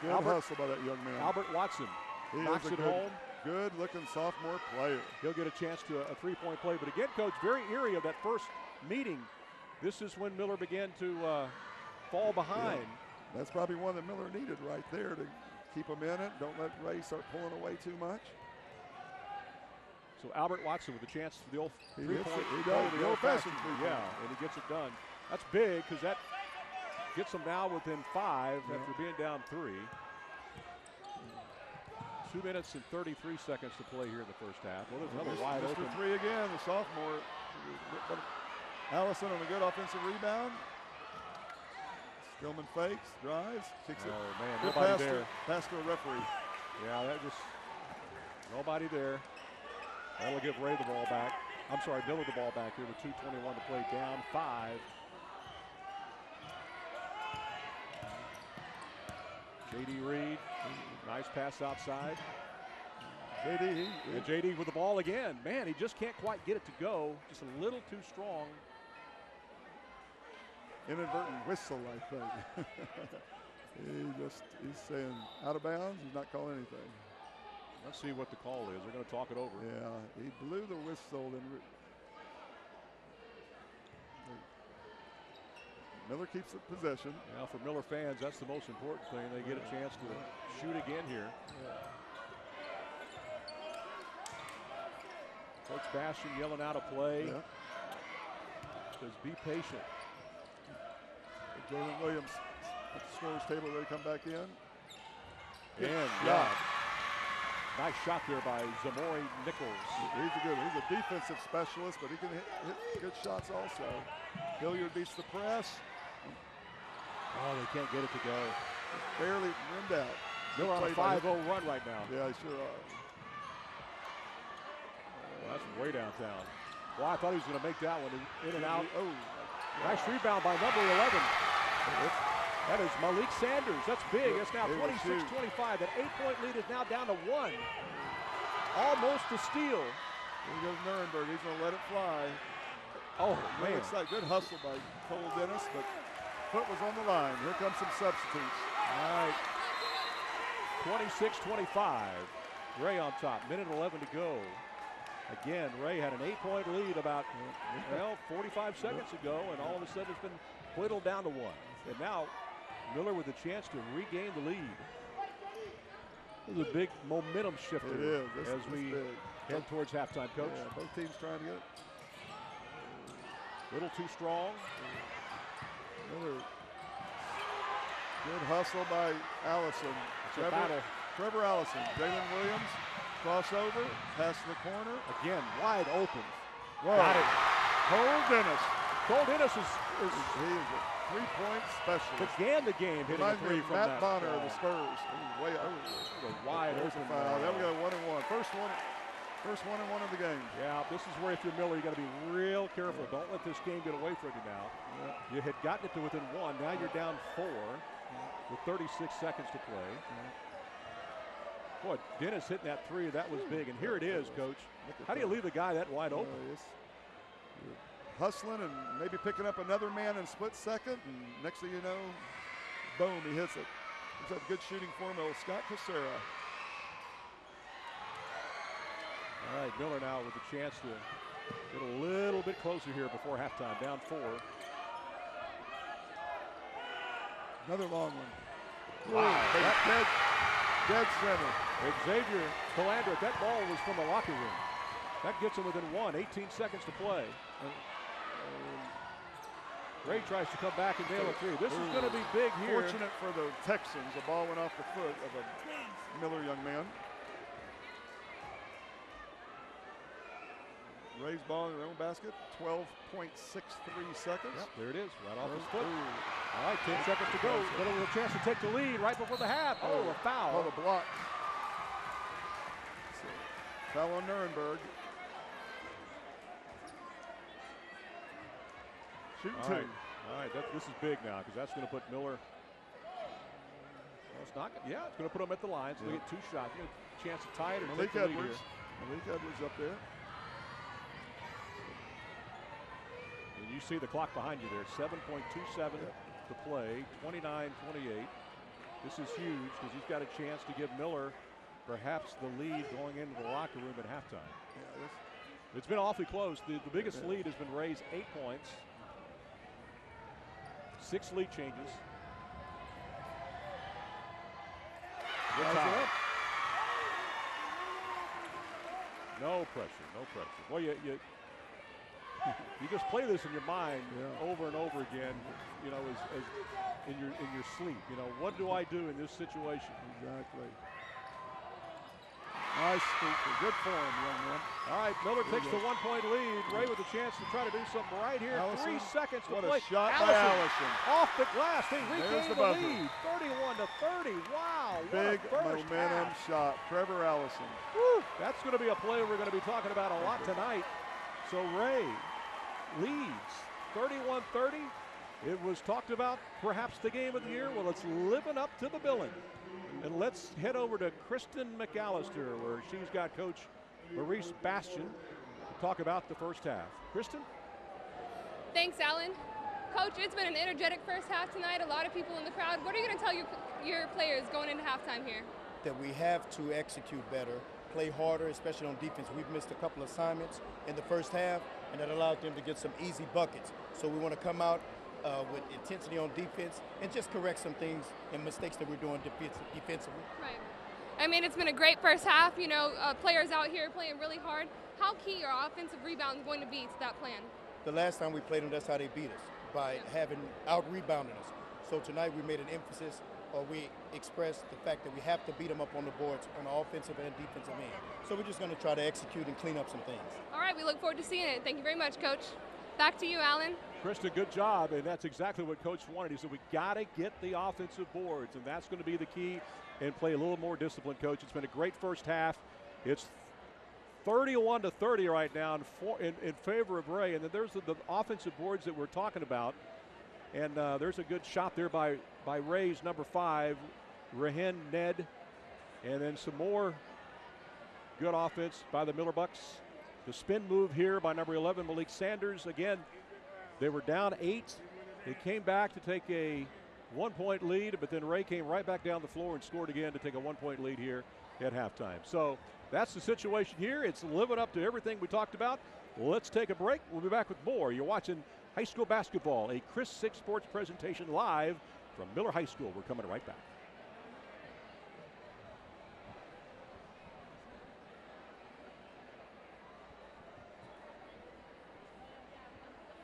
21. Good hustle by that young man. Albert Watson knocks it home. Good-looking sophomore player. He'll get a chance to a 3-point play. But again, Coach, very eerie of that first meeting. This is when Miller began to fall behind. Yeah. That's probably one that Miller needed right there to keep him in it. Don't let Ray start pulling away too much. So Albert Watson with a chance for the old 3-point. He does. The old-fashioned 3-point. Yeah, and he gets it done. That's big because that gets them now within 5 after being down 3. 2 minutes and 33 seconds to play here in the first half. Well, there's another wide open. Mr. 3 again, the sophomore. Allison on a good offensive rebound. Stillman fakes, drives, kicks it. Oh, man, nobody there. Pass to a referee. Yeah, that just, nobody there. That'll give Ray the ball back. I'm sorry, Miller the ball back here with 2:21 to play, down 5. J.D. Reed, nice pass outside. JD, And J.D. with the ball again. Man, he just can't quite get it to go. Just a little too strong. inadvertent whistle, I think. He's saying out of bounds. He's not calling anything. Let's see what the call is. They're going to talk it over. Yeah, he blew the whistle. Miller keeps the possession. Now, for Miller fans, that's the most important thing. They get a chance to shoot again here. Coach Bastian yelling out a play. Says, be patient. Jalen Williams at the scorer's table, ready to come back in. And nice shot there by Zamori Nichols. He's a defensive specialist, but he can hit good shots also. Hilliard beats the press. Oh, they can't get it to go. Barely rimmed out. They're on a 5-0 run right now. Yeah, they sure are. Well, that's way downtown. Well, I thought he was going to make that one in and out. Oh, nice rebound by number 11. That is Malik Sanders. That's big. That's now 26-25. That 8-point lead is now down to 1. Almost a steal. Here goes Nuremberg. He's going to let it fly. Oh, man. Looks like good hustle by Cole Dennis, but foot was on the line. Here comes some substitutes. All right. 26-25. Ray on top. Minute 11 to go. Again, Ray had an 8-point lead about 45 seconds ago, and all of a sudden it's been whittled down to 1. And now Miller with a chance to regain the lead. This is a big momentum shifter. It is. As we head towards halftime, Coach. Yeah, both teams trying to get it. Little too strong. Another good hustle by Allison. Trevor Allison. Jalen Williams, crossover, pass to the corner. Again, wide open. Whoa. Got it. Cole Dennis. Cole Dennis is he is a three-point specialist. Began the game hitting a three from Matt that. Bonner of the Spurs. Way over. Wide There's open. a foul. There we go, 1-1. First one and one of the game. Yeah, this is where if you're Miller, you got to be real careful. Don't let this game get away from you now. You had gotten it to within 1. Now you're down 4 with 36 seconds to play. Boy, Dennis hitting that three. That was big. And here it is, Coach. How do you leave a guy that wide open? Hustling and maybe picking up another man in split second. And next thing you know, boom, he hits it. He's got good shooting form, Scott Casera. All right, Miller now with a chance to get a little bit closer here before halftime, down 4. Another long one. Wow. Dead center. Xavier Calandra, that ball was from the locker room. That gets him within 1, 18 seconds to play. Ray tries to come back and nail a three. This is going to be big here. Fortunate for the Texans, the ball went off the foot of a Miller young man. Ray's ball in their own basket, 12.63 seconds. Yep, there it is, right off his foot. All right, 10 seconds to go. Miller with a chance to take the lead right before the half. Oh, a foul. Oh, the block. So, foul on Nuremberg. Shooting 2. All right, this is big now because that's going to put Miller. Well, it's not. Yeah, it's going to put him at the line. So they get 2 shots. They get a chance to tie it or Malik take the lead Edwards. here. Malik Edwards up there. And you see the clock behind you there. 7.27 to play. 29-28. This is huge because he's got a chance to give Miller perhaps the lead going into the locker room at halftime. Yeah, it's been awfully close. The biggest lead has been Ray's 8 points. 6 lead changes. Good time. No pressure, no pressure. Well, you just play this in your mind over and over again. You know, as in your sleep. You know, what do I do in this situation? Exactly. Nice speaker. Good form, young man. All right, Miller takes the 1-point lead. Ray with a chance to try to do something right here. Allison, 3 seconds to what play. A shot by Allison. Off the glass. They regain the buzzer. lead. 31-30. Wow. Big what a first momentum half. shot. Trevor Allison. Woo, that's going to be a play we're going to be talking about a lot tonight. So Ray leads 31-30. It was talked about perhaps the game of the year. Well, it's living up to the billing. And let's head over to Kristen McAllister, where she's got Coach Maurice Bastian to talk about the first half. Kristen? Thanks, Alan. Coach, it's been an energetic first half tonight. A lot of people in the crowd. What are you going to tell your players going into halftime here? That we have to execute better, play harder, especially on defense. We've missed a couple assignments in the first half, and that allowed them to get some easy buckets. So we want to come out with intensity on defense and just correct some things and mistakes that we're doing defensively. Right. I mean, it's been a great first half. You know, players out here playing really hard. How key are offensive rebounds going to be to that plan? The last time we played them, that's how they beat us, by having out-rebounding us. So tonight we made an emphasis, or we expressed the fact that we have to beat them up on the boards on the offensive and defensive end. So we're just going to try to execute and clean up some things. All right, we look forward to seeing it. Thank you very much, Coach. Back to you, Alan. Kristen, good job, and that's exactly what Coach wanted. He said we got to get the offensive boards, and that's going to be the key, and play a little more disciplined, Coach. It's been a great first half. It's 31-30 right now in favor of Ray, and then there's the offensive boards that we're talking about, and there's a good shot there by Ray's number 5, Rahen Ned, and then some more good offense by the Miller Bucks. The spin move here by number 11, Malik Sanders. Again, they were down 8. They came back to take a 1-point lead, but then Ray came right back down the floor and scored again to take a 1-point lead here at halftime. So that's the situation here. It's living up to everything we talked about. Let's take a break. We'll be back with more. You're watching high school basketball, a Chris Six Sports presentation live from Miller High School. We're coming right back.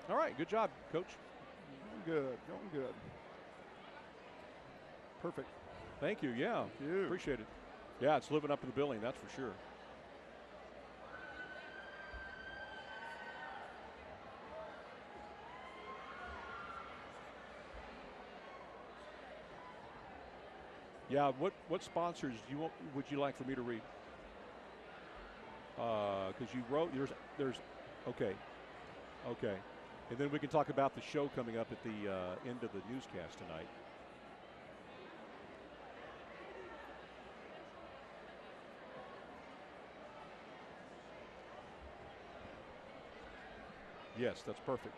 All right, good job, Coach. Going good. Perfect. Thank you, yeah. Thank you. Appreciate it. Yeah, it's living up to the billing, that's for sure. Yeah, what sponsors would you like for me to read? Because you wrote, there's, okay. And then we can talk about the show coming up at the end of the newscast tonight. Yes, that's perfect.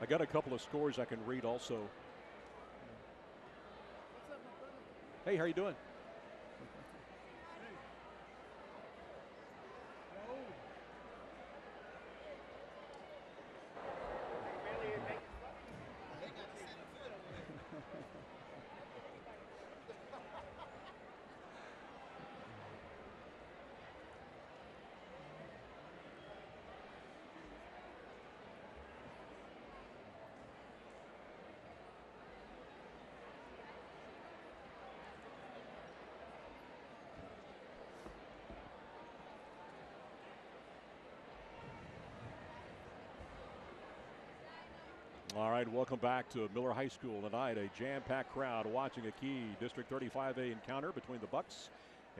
I got a couple of scores I can read also. Hey, how you doing? All right, welcome back to Miller High School tonight. A jam-packed crowd watching a key District 35A encounter between the Bucks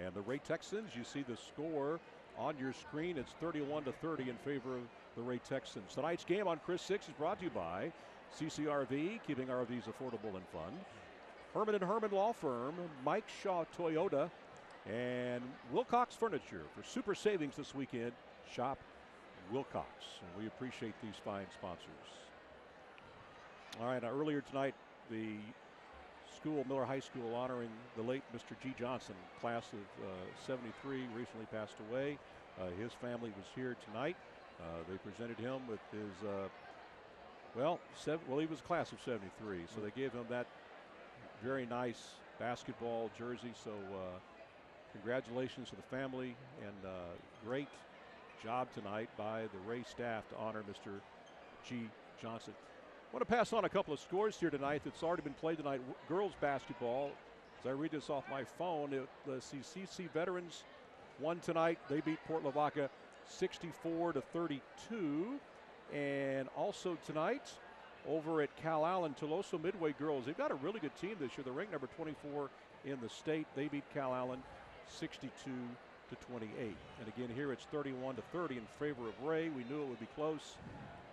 and the Ray Texans. You see the score on your screen. It's 31-30 in favor of the Ray Texans. Tonight's game on Chris 6 is brought to you by CCRV, keeping RVs affordable and fun. Herman & Herman Law Firm, Mike Shaw Toyota, and Wilcox Furniture. For super savings this weekend, shop Wilcox. And we appreciate these fine sponsors. All right, earlier tonight, the school, Miller High School, honoring the late Mr. G. Johnson, class of 73, recently passed away. His family was here tonight. They presented him with his, he was class of 73, so they gave him that very nice basketball jersey. So congratulations to the family, and great job tonight by the Ray staff to honor Mr. G. Johnson. I want to pass on a couple of scores here tonight that's already been played tonight. Girls basketball, as I read this off my phone, let's see, CC Veterans won tonight. They beat Port Lavaca 64-32. And also tonight, over at Calallen, Toloso Midway girls, they've got a really good team this year. They're ranked number 24 in the state. They beat Calallen 62-28. And again, here it's 31-30 in favor of Ray. We knew it would be close,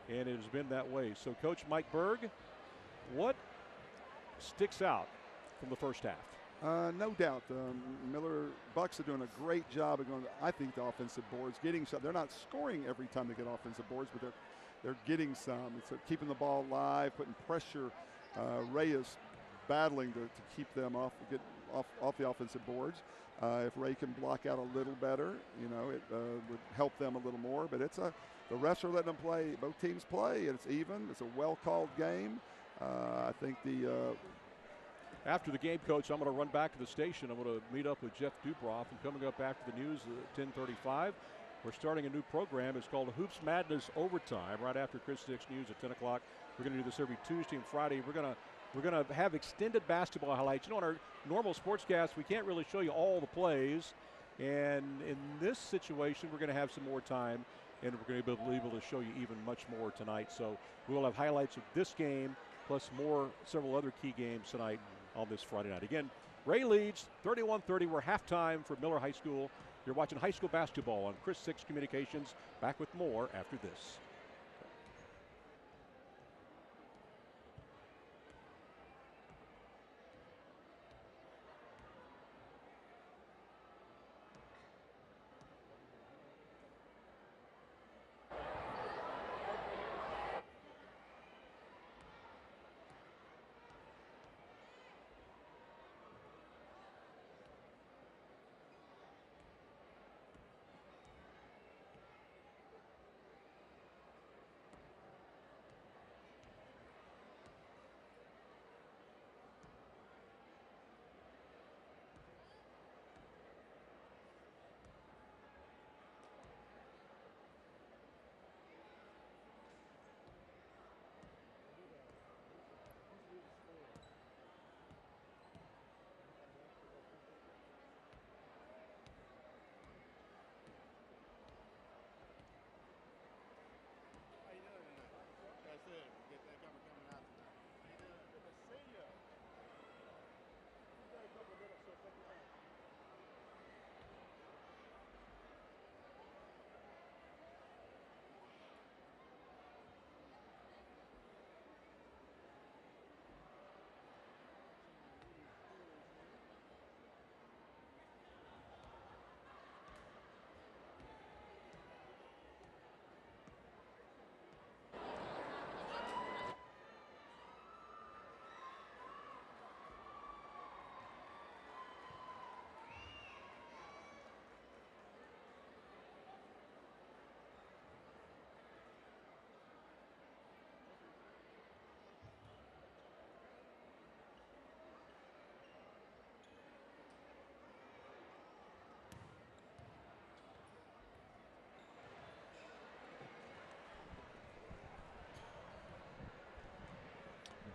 and it has been that way. So, Coach Mike Berg, what sticks out from the first half? No doubt. Miller Bucks are doing a great job of going, I think, the offensive boards, getting some. They're not scoring every time they get offensive boards, but they're getting some. It's keeping the ball alive, putting pressure. Ray is battling to keep them get off the offensive boards. If Ray can block out a little better, it would help them a little more. But the refs are letting them play. Both teams play, and it's even. It's a well-called game. I think After the game, Coach, I'm going to run back to the station. I'm going to meet up with Jeff Duproff. And coming up after the news at 10:35, we're starting a new program. It's called Hoops Madness Overtime. Right after Chris 6 News at 10 o'clock. We're going to do this every Tuesday and Friday. We're going to have extended basketball highlights. On our normal sportscast, we can't really show you all the plays. And in this situation, we're going to have some more time, and we're going to be able to show you even much more tonight. So we will have highlights of this game, plus several other key games tonight on this Friday night. Again, Ray leads 31-30. We're halftime for Miller High School. You're watching high school basketball on Chris 6 Communications. Back with more after this.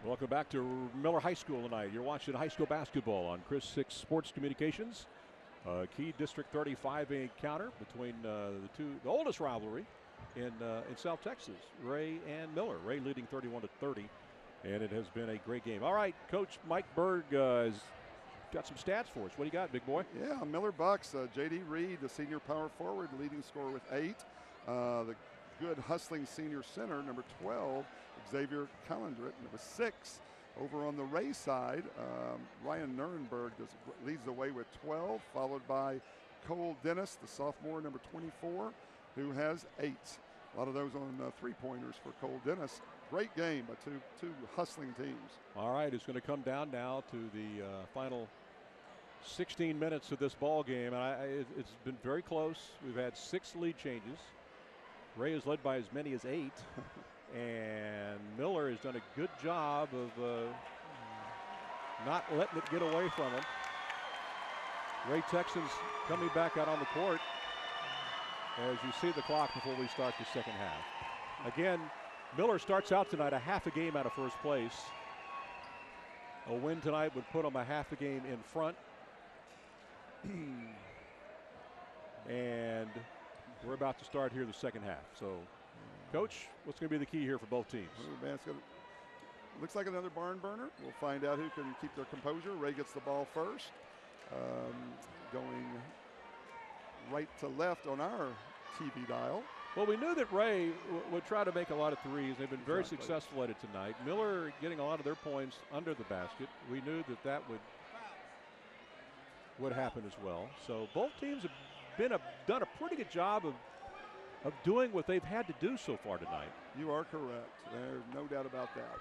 Welcome back to Miller High School tonight. You're watching high school basketball on Chris 6 Sports Communications. Key District 35 encounter between the oldest rivalry in South Texas, Ray and Miller. Ray leading 31-30, and it has been a great game. All right, Coach Mike Berg has got some stats for us. What do you got, big boy? Yeah, Miller Bucks, J.D. Reed, the senior power forward, leading scorer with 8. The good hustling senior center, number 12, Xavier Calendrit, number 6. Over on the Ray side, Ryan Nurnberg leads the way with 12, followed by Cole Dennis, the sophomore, number 24, who has 8. A lot of those on three-pointers for Cole Dennis. Great game by two hustling teams. All right, it's going to come down now to the final 16 minutes of this ball game, and it's been very close. We've had 6 lead changes. Ray is led by as many as 8. And Miller has done a good job of not letting it get away from him. Ray Texans coming back out on the court as you see the clock before we start the second half. Again, Miller starts out tonight a half a game out of first place. A win tonight would put him a half a game in front. And we're about to start here the second half. So, Coach, what's going to be the key here for both teams? Oh, man, looks like another barn burner. We'll find out who can keep their composure. Ray gets the ball first. Going right to left on our TV dial. Well, we knew that Ray would try to make a lot of threes. They've been very successful at it tonight. Miller getting a lot of their points under the basket. We knew that that would happen as well. So both teams have done a pretty good job of doing what they've had to do so far tonight. You are correct. There's no doubt about that.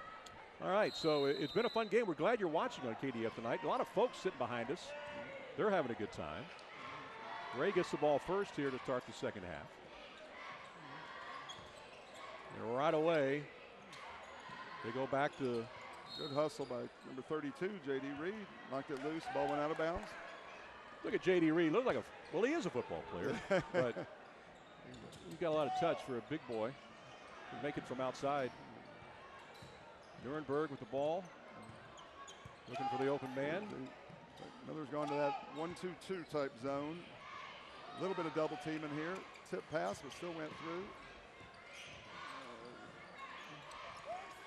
All right, so it's been a fun game. We're glad you're watching on KDF tonight. A lot of folks sitting behind us. They're having a good time. Ray gets the ball first here to start the second half. And right away, they go back to. Good hustle by number 32, J.D. Reed. Knocked it loose. Ball went out of bounds. Look at J.D. Reed. Looks like well, he is a football player, but he's got a lot of touch for a big boy. Can make it from outside. Nuremberg with the ball. Looking for the open man. Miller's gone to that 1-2-2 type zone. A little bit of double teaming here. Tip pass, but still went through.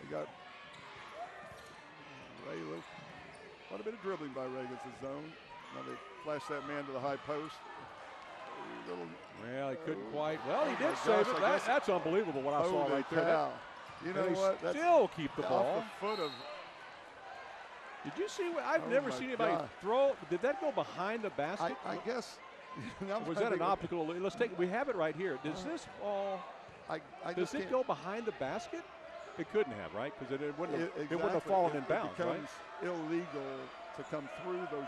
They got Ray. Quite a bit of dribbling by Ray against the zone. Now they flash that man to the high post. Well, he couldn't quite. Well, he did save it. That's unbelievable what I saw right there. You know what? Still keep the ball. Off the foot of. Did you see? I've never seen anybody throw. Did that go behind the basket? I guess. Was that an optical? Let's take. We have it right here. Does this ball? Does it go behind the basket? It couldn't have, right? Because it wouldn't have fallen in bounds, right? It becomes illegal to come through those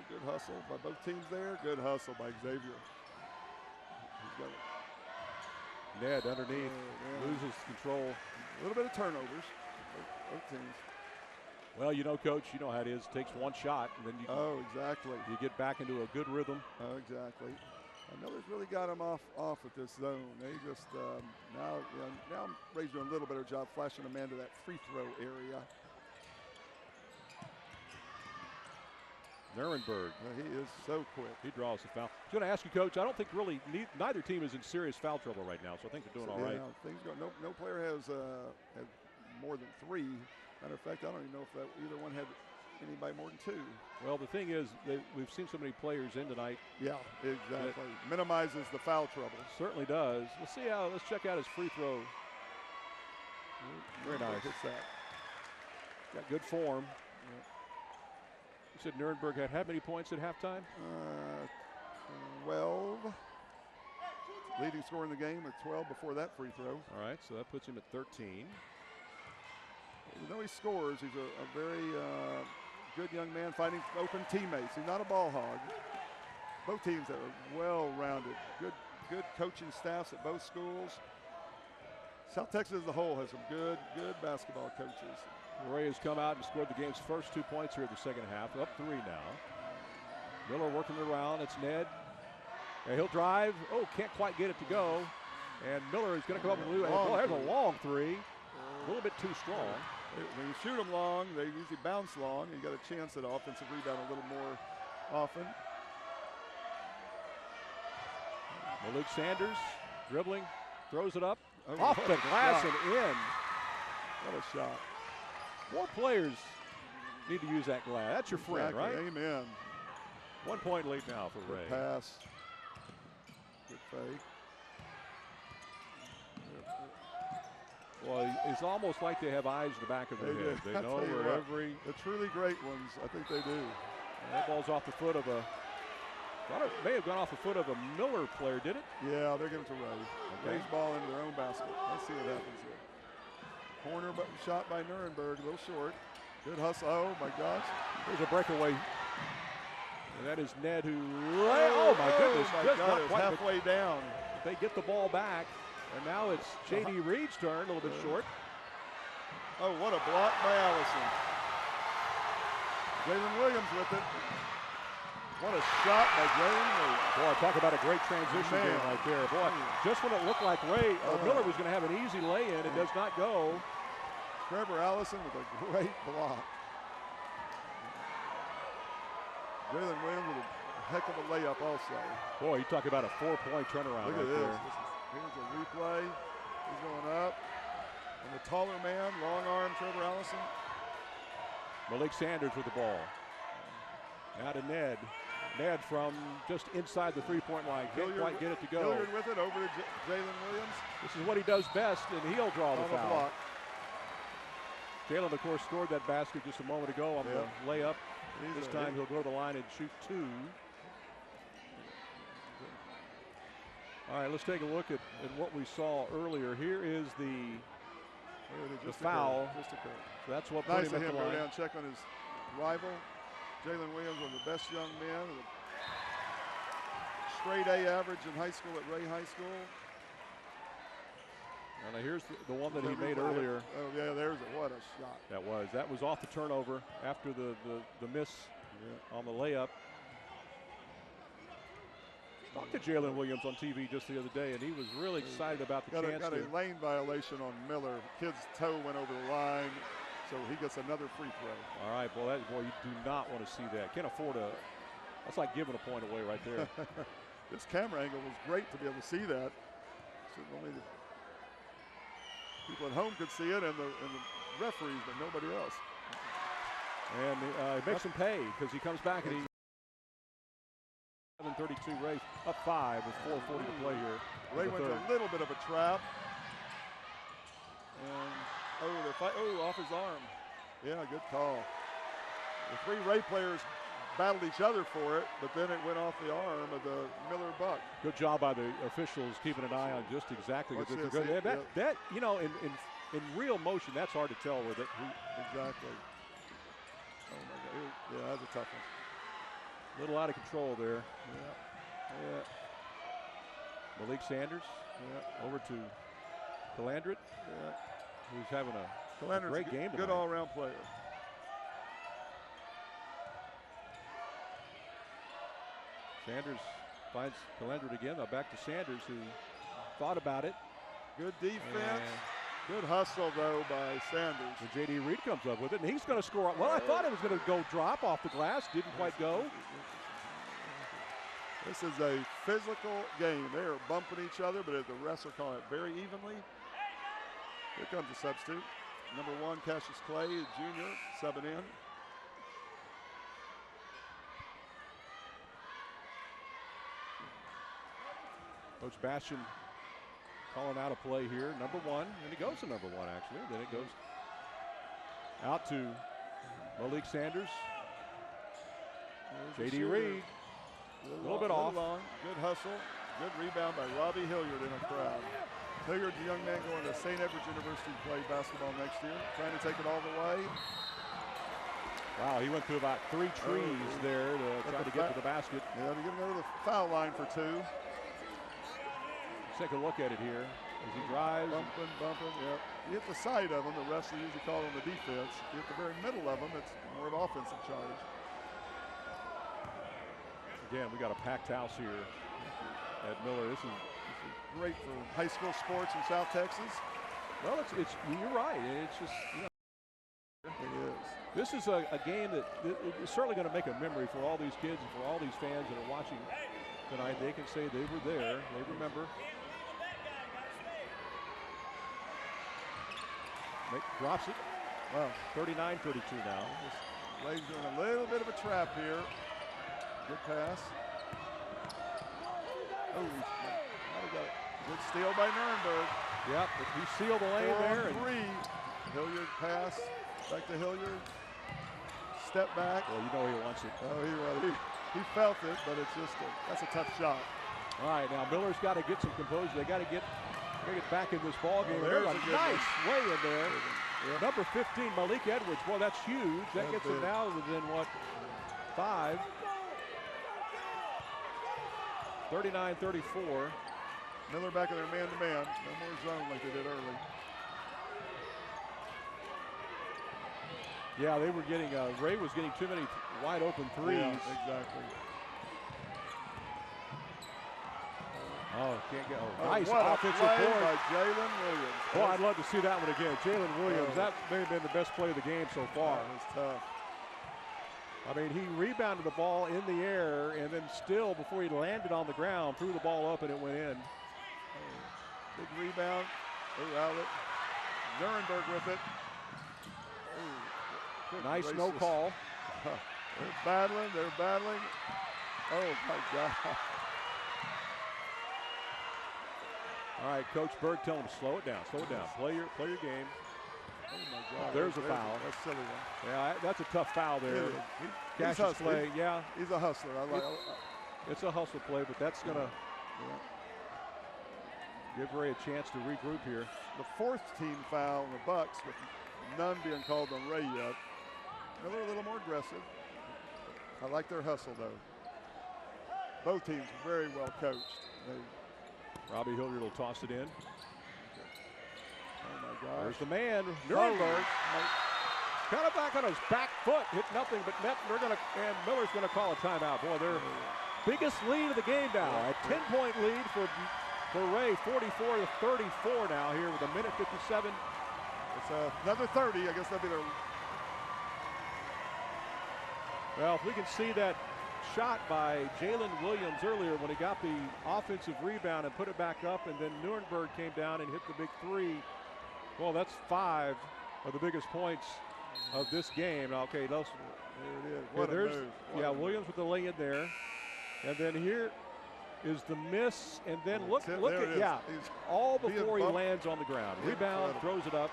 good hustle by both teams there. Good hustle by Xavier. He's got it. Ned underneath loses control. A little bit of turnovers. Both teams. Well, you know, Coach, you know how it is. It takes one shot, and then you get back into a good rhythm. Oh, exactly. Miller's really got him off with this zone. They just now Ray's doing a little better job flashing a man to that free throw area. Nuremberg. He is so quick. He draws the foul. I was going to ask you, Coach, I don't think really neither team is in serious foul trouble right now, so I think they're doing all right. Things go. No player has more than 3. Matter of fact, I don't even know if either one had anybody more than 2. Well, the thing is, we've seen so many players in tonight. Yeah, exactly. Minimizes the foul trouble. Certainly does. Let's check out his free throw. Very nice. Hits that. Got good form. Yeah. You said Nuremberg had how many points at halftime? 12. Leading scorer in the game with 12 before that free throw. All right, so that puts him at 13. Even though he scores, he's a very good young man finding open teammates. He's not a ball hog. Both teams that are well-rounded. Good coaching staffs at both schools. South Texas as a whole has some good basketball coaches. Ray has come out and scored the game's first 2 points here in the second half. Up 3 now. Miller working it around. It's Ned. And he'll drive. Oh, can't quite get it to go. And Miller is going to come up and lose. There's a long 3. A little bit too strong. When you shoot them long, they usually bounce long. You got a chance at offensive rebound a little more often. Malik Sanders dribbling, throws it up, off the glass and in. What a shot. More players need to use that glass. That's your friend, right? Amen. 1 point lead now for Ray. Good pass. Good fake. Well, it's almost like they have eyes in the back of their head. They know where every. The truly great ones, I think they do. That ball's off the foot of may have gone off the foot of a Miller player, did it? Yeah, they're giving it to Ray. Okay. Ray's ball into their own basket. Let's see what happens here. Corner shot by Nuremberg, a little short. Good hustle. Oh, my gosh. There's a breakaway. And that is Ned who. Oh, my goodness. Just not quite halfway down. They get the ball back. And now it's J.D. Reed's turn, a little bit short. Oh, what a block by Allison. Jalen Williams with it. What a shot by Jalen Williams. Boy, talk about a great transition game right there. Boy, just when it looked like Miller was going to have an easy lay-in, it does not go. Trevor Allison with a great block. Jalen Williams with a heck of a layup also. Boy, you talk about a 4-point turnaround. Look at right this. there. Here's a replay. He's going up. And the taller man, long arm, Trevor Allison. Malik Sanders with the ball. Now to Ned. Ned from just inside the three-point line. Can't quite get it to go. Hilliard with it over to Jalen Williams. This is what he does best, and he'll draw the On the foul. block. Jalen, of course, scored that basket just a moment ago on the layup. This time he'll go to the line and shoot 2. All right, let's take a look at what we saw earlier. Here is the foul. Just occurred. So that's what put Nice him of at him the go line. down, check on his rival. Jalen Williams, one of the best young men. Straight A average in high school at Ray High School. Now here's the one that he made earlier. Oh yeah, there's it. What a shot. That was off the turnover after the miss on the layup. Talked to Jalen Williams on TV just the other day, and he was really excited about the chance. Got a lane violation on Miller. Kid's toe went over the line, so he gets another free throw. All right, boy, you do not want to see that. Can't afford that's like giving a point away right there. This camera angle was great to be able to see that. So only the people at home could see it, and the referees, but nobody else. And it makes him pay because he comes back and he 7:32 race up 5 with 4:40 to play here. Ray went to a little bit of a trap, and off his arm. Yeah, good call. The 3 Ray players battled each other for it, but then it went off the arm of the Miller Buck. Good job by the officials keeping an eye on just exactly what this is. That you know, in real motion, that's hard to tell where that. Exactly. Oh my God! Yeah, that's a tough one. A little out of control there. Yeah. Malik Sanders. Over to Calandret. Who's having a great game tonight. Good all-around player. Sanders finds Calandret again. Now back to Sanders, who thought about it. Good defense. Good hustle, though, by Sanders. And J.D. Reed comes up with it, and he's going to score. Well, I thought it was going to go drop off the glass. Didn't quite go. This is a physical game. They are bumping each other, but the refs are calling it very evenly. Here comes the substitute. Number 1, Cassius Clay, junior, subbing in. Coach Bastian calling out a play here. Number 1, and it goes to number 1 actually. Then it goes out to Malik Sanders. J.D. Reed, a little bit off. Long. Good hustle. Good rebound by Robbie Hilliard in a crowd. Hilliard's a young man going to St. Edward's University to play basketball next year. Trying to take it all the way. Wow, he went through about 3 trees there to try to get to the basket. Yeah, to get him over the foul line for 2. Let's take a look at it here as he drives. Bumping, yep. You hit the side of him, the refs are usually called on the defense. You hit the very middle of them, it's more of offensive charge. Again, we got a packed house here at Miller. This is great for high school sports in South Texas. Well, it's you're right. It's just, you know. It is. This is a game that is certainly going to make a memory for all these kids and for all these fans that are watching tonight. They can say they were there. They remember. Drops it. Wow. 39-32 now. Lay's doing a little bit of a trap here. Good pass. Oh, good steal by Nurnberg. Yep, he sealed the lane there. 3. Hilliard pass. Back to Hilliard. Step back. Well, you know he wants it. Oh, he felt it, but it's just that's a tough shot. All right, now Miller's got to get some composure. They got to get back in this ball game. There's a nice way in there. Yeah. Number 15, Malik Edwards. Boy, that's huge. That gets him now within what, 5. 39-34. Miller back in their man-to-man. No more zone like they did early. Yeah, they were getting, Ray was getting too many wide open threes. Yeah, exactly. Oh, can't get, nice what offensive play board. by Jalen Williams. Boy, I'd love to see that one again. Jalen Williams, that may have been the best play of the game so far. That was tough. I mean, he rebounded the ball in the air, and then still, before he landed on the ground, threw the ball up and it went in. Big rebound. Oh, outlet. Nuremberg with it. Oh, nice gracious. no call. They're battling. They're battling. Oh, my God. All right, Coach Berg telling him to slow it down. Slow it down. Play your game. Oh, my God. There's a foul. That's a silly one. Yeah, that's a tough foul there. He's Cassius hustling. Clay, yeah. He's a hustler. It's a hustle play, but that's going to give Ray a chance to regroup here. The fourth team foul on the Bucks, with none being called on Ray yet. Miller a little more aggressive. I like their hustle, though. Both teams very well coached. Robbie Hilliard will toss it in. Oh, my God. There's the man, Nuremberg. Kind of back on his back foot, hit nothing but net. And Miller's going to call a timeout. Boy, their biggest lead of the game now. A 10-point lead for Ray, 44-34 now here with a minute 57. It's another 30. I guess that'll be their. Well, if we can see that shot by Jalen Williams earlier when he got the offensive rebound and put it back up, and then Nuremberg came down and hit the big three. Well, that's 5 of the biggest points of this game. Okay, there it is. What a move. Williams with the lay in there. And then here is the miss. And then look at, all before he lands on the ground. Rebound, throws it up.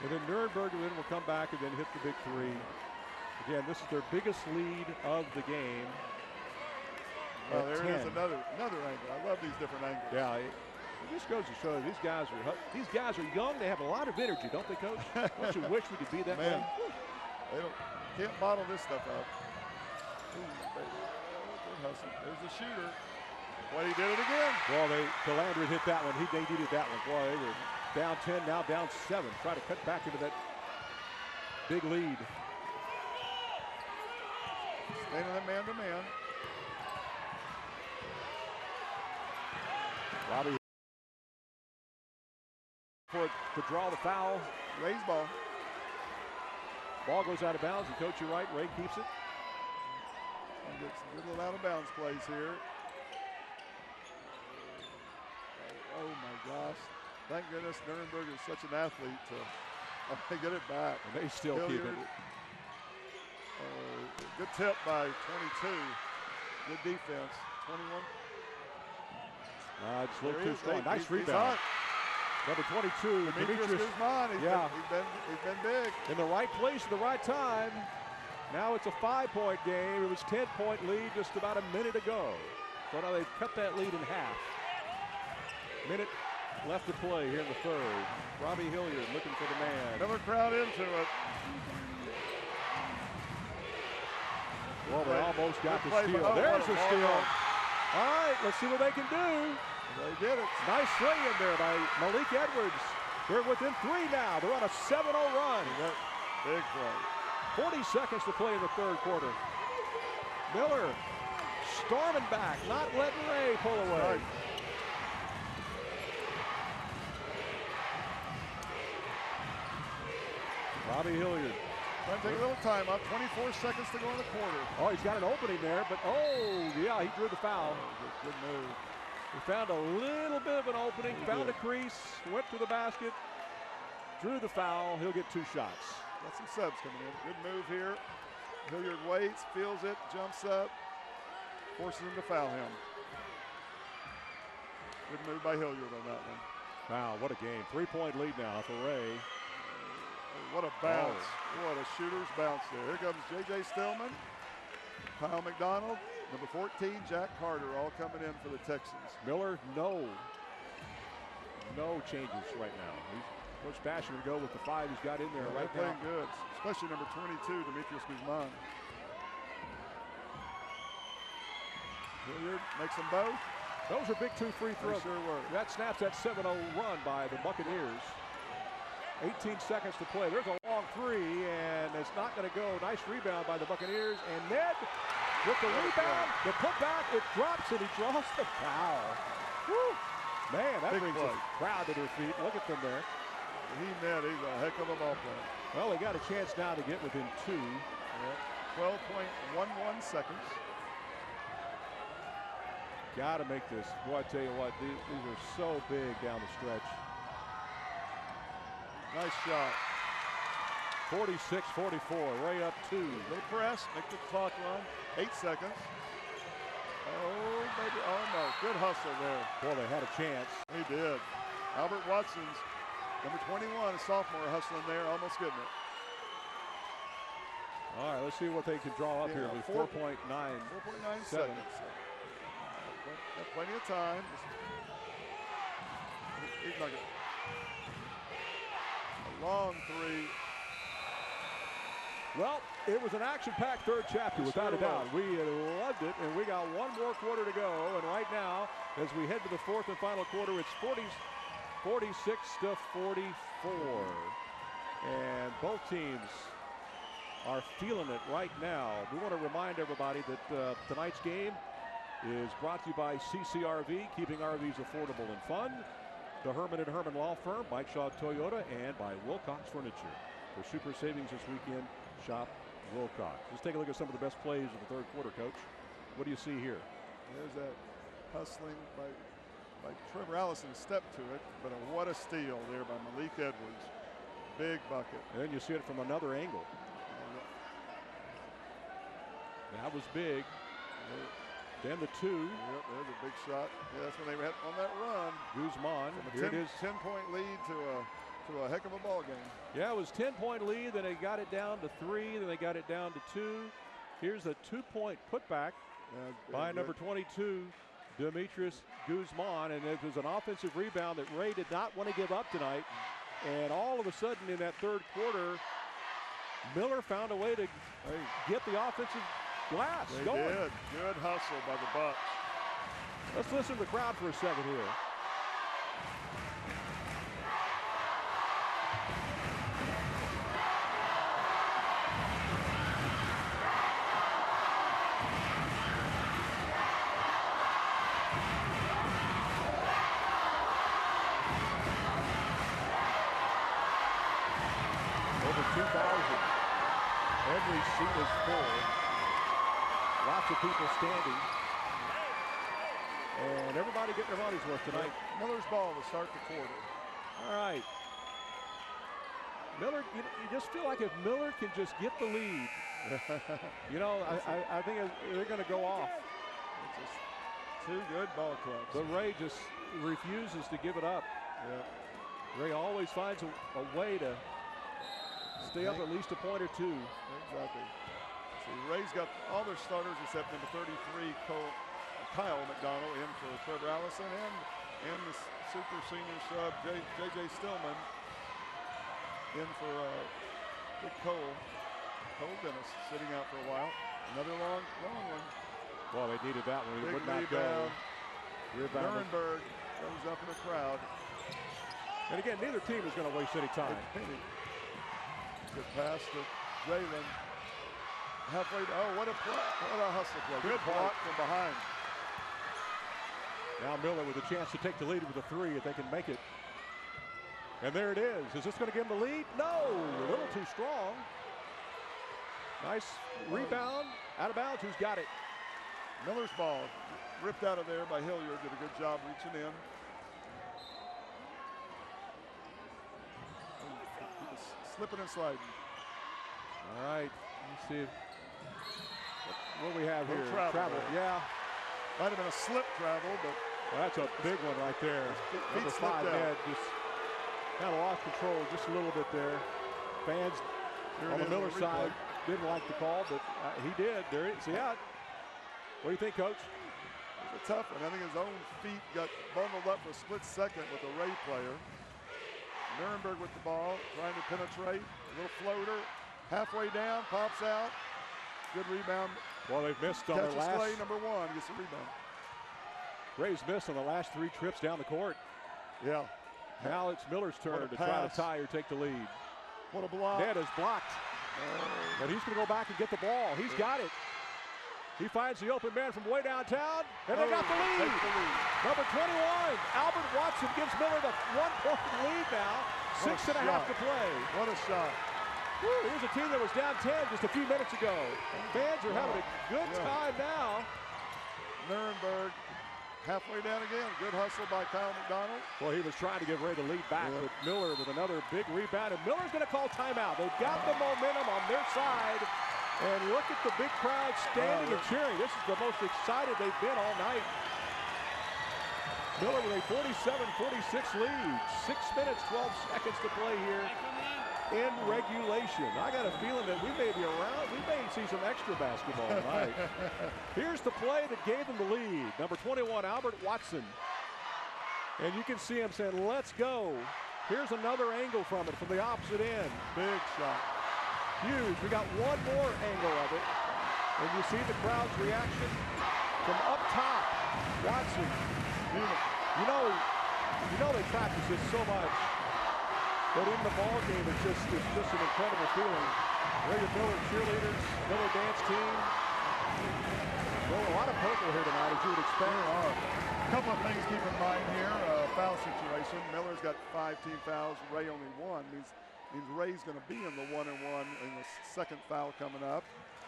And then Nuremberg will come back and then hit the big three. Again, this is their biggest lead of the game. Well, there it is, another angle. I love these different angles. Yeah, it just goes to show these guys are young. They have a lot of energy, don't they, Coach? Don't you wish we could be that way? They can't bottle this stuff up. There's the shooter. Boy, he did it again. Well, Delandry hit that one. They needed that one. Boy, they were down 10, now down 7. Try to cut back into that big lead. Staying in man-to-man. Robbie to draw the foul. Ray's ball. Ball goes out of bounds, and Coach, you're right. Ray keeps it. And get some good little out-of-bounds plays here. Oh, my gosh. Thank goodness Nuremberg is such an athlete to get it back. And they still keep it. Good tip by 22. Good defense. 21. It's a little too strong. Nice rebound. Number 22, Demetrius Guzman. He's been big. In the right place at the right time. Now it's a 5-point game. It was 10-point lead just about a minute ago. So now they've cut that lead in half. Minute left to play here in the third. Robbie Hilliard looking for the man. Another crowd into it. Well, they almost got the steal. There's the steal. All right, let's see what they can do. They did it. Nice lay in there by Malik Edwards. They're within 3 now. They're on a 7-0 run. Big play. 40 seconds to play in the third quarter. Miller storming back, not letting Ray pull away. Right. Robbie Hilliard. Trying to take a little time up. 24 seconds to go in the quarter. Oh, he's got an opening there, but he drew the foul. Good move. He found a little bit of an opening, found a crease, went to the basket, drew the foul. He'll get 2 shots. Got some subs coming in. Good move here. Hilliard waits, feels it, jumps up, forces him to foul him. Good move by Hilliard on that one. Wow, what a game. 3-point lead now for Ray. What a bounce. What a shooter's bounce there. Here comes J.J. Stillman, Kyle McDonald, number 14, Jack Carter, all coming in for the Texans. Miller, no changes right now. Coach Basher would go with the 5 he's got in there right now. Playing good, especially number 22, Demetrius Guzman. Hilliard makes them both. Those are big 2 free throws. They sure were. That snaps that 7-0 run by the Buccaneers. 18 seconds to play. There's a long 3, and it's not going to go. Nice rebound by the Buccaneers. And Ned with the rebound, the putback, it drops, and he draws the foul. Woo! Man, that brings the crowd to their feet. Look at them there. He's a heck of a ball player. Well, they got a chance now to get within 2. 12.11 seconds. Got to make this. Boy, I tell you what, these are so big down the stretch. Nice shot. 46-44, Ray up 2. Little press, make the clock run. 8 seconds. Oh, maybe, oh no, good hustle there. Boy, they had a chance. He did. Albert Watson's number 21, a sophomore, hustling there, almost getting it. All right, let's see what they can draw up here with 4.9 seconds. Got plenty of time. He's not gonna. A long three. Well, it was an action-packed third chapter, without a doubt. We loved it, and we got one more quarter to go. And right now, as we head to the fourth and final quarter, it's 46-44. And both teams are feeling it right now. We want to remind everybody that tonight's game is brought to you by CCRV, keeping RVs affordable and fun, the Herman & Herman Law Firm, Mike Shaw Toyota, and by Wilcox Furniture. For super savings this weekend, shop Wilcox. Let's take a look at some of the best plays of the third quarter, Coach. What do you see here? There's that hustling by Trevor Allison, step to it, but what a steal there by Malik Edwards. Big bucket. And then you see it from another angle. That was big. Then the 2. Yep, there's a big shot. Yeah, that's when they were on that run. Guzman. From a 10-point lead to a heck of a ball game. Yeah, it was 10-point lead. Then they got it down to 3. Then they got it down to 2. Here's a 2-point putback by number 22, Demetrius Guzman. And it was an offensive rebound that Ray did not want to give up tonight. And all of a sudden in that third quarter, Miller found a way to get the offensive glass going. They did. Good hustle by the Bucks. Let's listen to the crowd for a second here. Over 2,000. Every seat is full. Lots of people standing. And everybody getting their money's worth tonight. Miller's ball to start the quarter. All right. Miller, you just feel like if Miller can just get the lead, I think they're going to go off. It's just two good ball clubs. But Ray just refuses to give it up. Yeah. Ray always finds a way to stay up at least a point or two. Exactly. See, Ray's got all their starters except number 33, Kyle McDonald, in for Trevor Allison, and the super senior sub, J.J. Stillman, in for Big Cole Dennis, sitting out for a while. Another long one. Well, they needed that one. He Big would not go. Rebound. Nuremberg goes up in the crowd. And again, neither team is going to waste any time. Good pass to Jalen. Halfway. What a hustle play. Good block from behind. Now Miller with a chance to take the lead with a 3 if they can make it. And there it is. Is this going to give them the lead? No, a little too strong. Nice rebound. Out of bounds. Who's got it? Miller's ball ripped out of there by Hilliard. Did a good job reaching in. Slipping and sliding. All right. Let's see what we have here. Travel. Yeah. Might have been a slip travel, but that's a big one right there. Number 5, Ned, just kind of lost control just a little bit there. Fans on the Miller side didn't like the call, but he did. There it is. Yeah. What do you think, Coach? It was a tough one. I think his own feet got bundled up for a split second with a Ray player. Nuremberg with the ball, trying to penetrate. A little floater. Halfway down, pops out. Good rebound. Well, they've missed on their last. Clay, number 1, gets the rebound. Ray's missed on the last 3 trips down the court. Yeah. Now it's Miller's turn to try to tie or take the lead. What a block. Ned is blocked. But he's going to go back and get the ball. He's got it. He finds the open man from way downtown, and they got the lead. Number 21, Albert Watson gives Miller the 1-point lead now. 6.5 to play. What a shot. Woo, here's a team that was down 10 just a few minutes ago. Fans are having a good time now. Nuremberg halfway down again. Good hustle by Kyle McDonald. Well, he was trying to give Ray the lead back, but Miller with another big rebound. And Miller's going to call timeout. They've got the momentum on their side. And look at the big crowd standing and cheering. This is the most excited they've been all night. Miller with a 47-46 lead. 6 minutes, 12 seconds to play here in regulation. I got a feeling that we may be around. We may see some extra basketball tonight. Here's the play that gave them the lead. Number 21, Albert Watson. And you can see him saying, let's go. Here's another angle from it from the opposite end. Big shot. Huge. We got one more angle of it. And you see the crowd's reaction from up top. Watson. Beautiful. You know they practice this so much. But in the ball game, it's just an incredible feeling. Ray Miller cheerleaders, Miller dance team. Well, a lot of purple here tonight, as you would expect. A couple of things to keep in mind here. Foul situation. Miller's got 5 team fouls. Ray only 1. Means Ray's going to be in the 1-and-1 in the second foul coming up.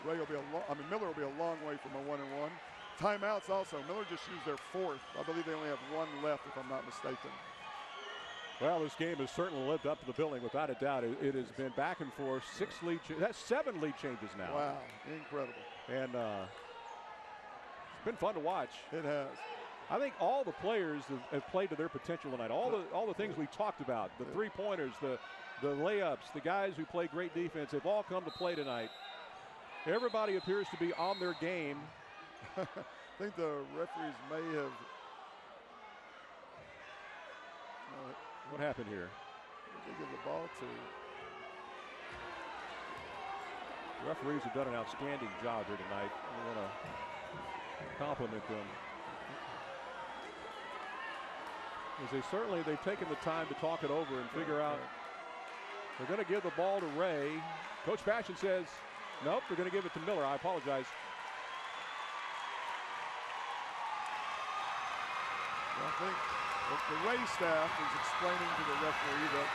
Miller will be a long way from a 1-and-1. Timeouts also. Miller just used their 4th. I believe they only have 1 left, if I'm not mistaken. Well, this game has certainly lived up to the billing, without a doubt. It has been back and forth. 7 lead changes now. Wow, incredible. And it's been fun to watch. It has. I think all the players have played to their potential tonight. All the things we talked about, the three-pointers, the layups, the guys who play great defense, they've all come to play tonight. Everybody appears to be on their game. I think the referees may have. What happened here? They give the ball to. Referees have done an outstanding job here tonight. I want to compliment them. As they've taken the time to talk it over and figure out. They're going to give the ball to Ray. Coach Passion says, nope, they're going to give it to Miller. I apologize. I think the Ray staff is explaining to the referee that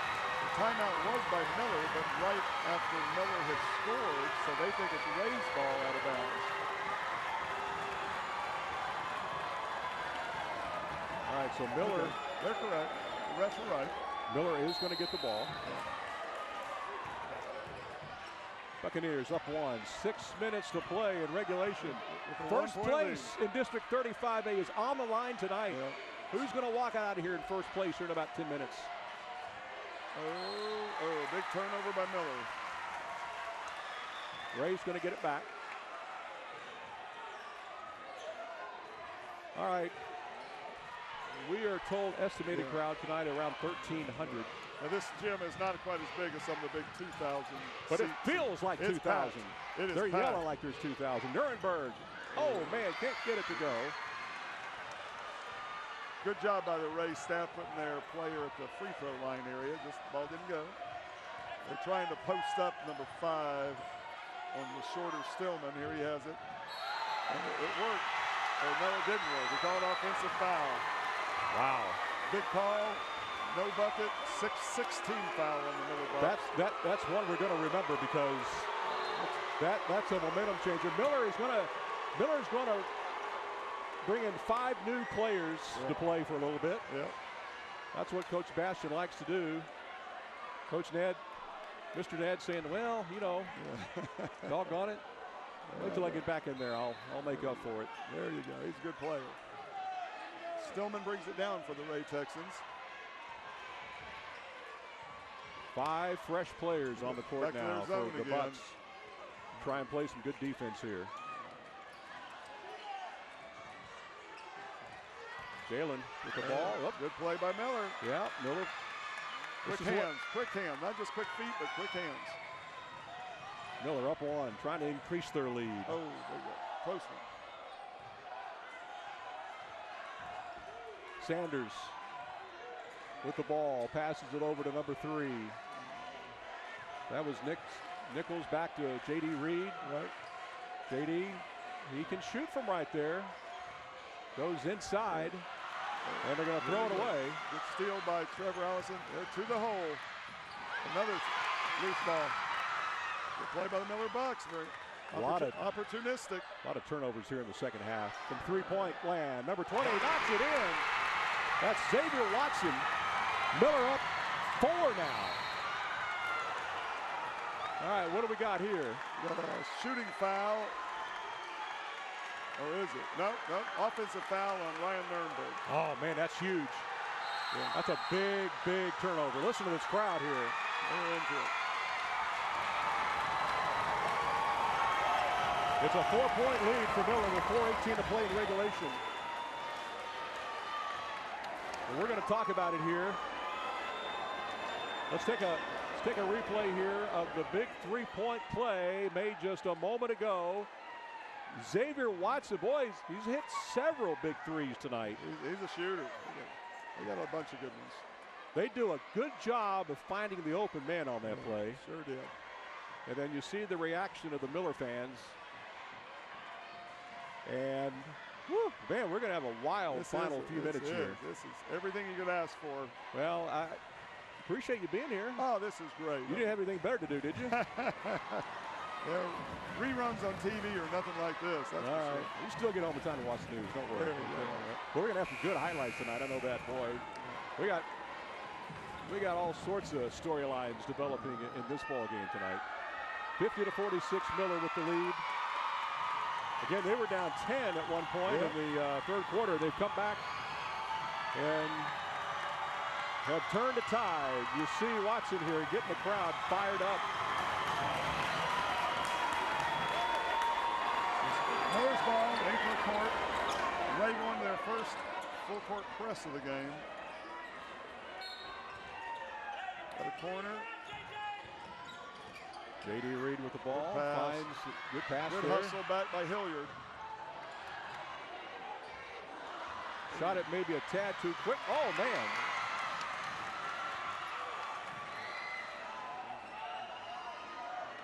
the timeout was by Miller, but right after Miller had scored, so they think it's Ray's ball out of bounds. All right, so Miller. They're correct. The refs are right. Miller is going to get the ball. Buccaneers up 1. 6 minutes to play in regulation. First place in District 35A is on the line tonight. Yeah. Who's going to walk out of here in first place here in about 10 minutes? Big turnover by Miller. Ray's going to get it back. All right. We are told estimated crowd tonight around 1,300. Now this gym is not quite as big as some of the big 2,000. But it feels like 2,000. They're packed. yelling like there's 2,000. Nuremberg. Oh, man, can't get it to go. Good job by the Ray staff putting their player at the free throw line area. Just the ball didn't go. They're trying to post up number 5 on the shorter Stillman. Here he has it. And it worked. Or no, it didn't work. He called offensive foul. Wow. Big call. No bucket. 6-16 foul on the Miller bucket. That's one we're going to remember because that's a momentum changer. Miller's going to bring in 5 new players to play for a little bit. Yeah. That's what Coach Bastian likes to do. Coach Ned, Mr. Ned saying, well, doggone it. Wait till I get back in there. I'll make up for it. There you go. He's a good player. Stillman brings it down for the Ray Texans. 5 fresh players on the court Back now to their zone for the again. Bucks. Try and play some good defense here. Jalen with the ball. Oh. Good play by Miller. Yeah, Miller. Quick hands, not just quick feet, but quick hands. Miller up 1, trying to increase their lead. Oh, there you go. Close one. Sanders with the ball, passes it over to number 3. That was Nichols back to J.D. Reed. Right. J.D., he can shoot from right there. Goes inside, and they're going to throw it away. Good steal by Trevor Allison. There to the hole. Another loose ball. Good play by the Miller Bucks. Very opportunistic. A lot of turnovers here in the second half. From three-point land. Number 20 knocks it in. That's Xavier Watson. Miller up 4 now. All right, what do we got here? Got a shooting foul. Or is it? No. Offensive foul on Ryan Nurnberg. Oh, man, that's huge. Yeah. That's a big, big turnover. Listen to this crowd here. They're into it. It's a 4-point lead for Miller with 4:18 to play in regulation. And we're going to talk about it here. Let's take a replay here of the big three-point play made just a moment ago. Xavier Watson, boys, he's hit several big threes tonight. He's a shooter. They got a bunch of good ones. They do a good job of finding the open man on that play. Sure did. And then you see the reaction of the Miller fans. And, whew, man, we're going to have a wild final few minutes here. This is everything you could ask for. Well, I appreciate you being here. Oh, this is great. You didn't have anything better to do, did you? Reruns on TV or nothing like this. That's All right. for sure. You still get home in time to watch the news. Don't worry. There we go. But we're going to have some good highlights tonight. I know that, boy. We got all sorts of storylines developing in this ball game tonight. 50-46, Miller with the lead. Again, they were down 10 at one point in the third quarter. They've come back and have turned the tide. You see Watson here getting the crowd fired up. Miller's ball, April court. Ray won their first full court press of the game. Got a corner. J.D. Reed with the ball. Good pass. Finds good pass Good there. hustle back by Hilliard. Shot it maybe a tad too quick. Oh, man.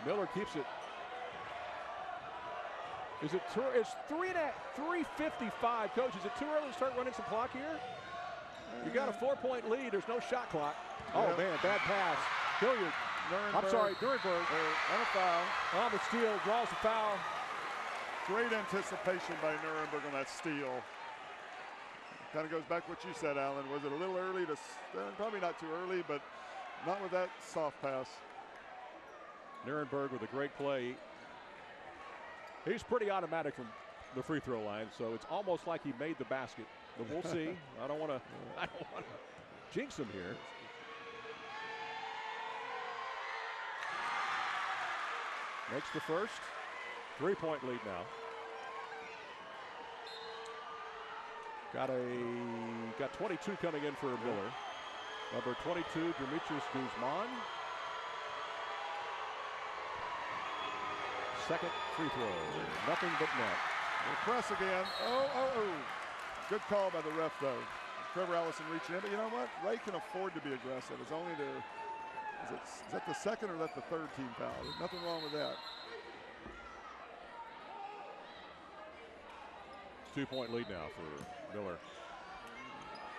Miller keeps it. Is it too, it's 3:55, Coach. Is it too early to start running some clock here? You got a 4-point lead. There's no shot clock. Oh, man, bad pass. Hilliard. Nurnberg. I'm sorry, Nurnberg. And a foul. On the steal, draws the foul. Great anticipation by Nurnberg on that steal. Kind of goes back to what you said, Alan. Was it a little early to, probably not too early, but not with that soft pass. Nurnberg with a great play. He's pretty automatic from the free throw line, so it's almost like he made the basket. But we'll see. I don't want to jinx him here. Makes the first. 3-point lead now. Got 22 coming in for Miller. Number 22, Demetrius Guzman. Second free throw. Nothing but net. We'll press again. Oh. Good call by the ref, though. Trevor Allison reaching in, but you know what? Ray can afford to be aggressive. It's only their, is that the second or is that the third team foul? There's nothing wrong with that. 2-point lead now for Miller.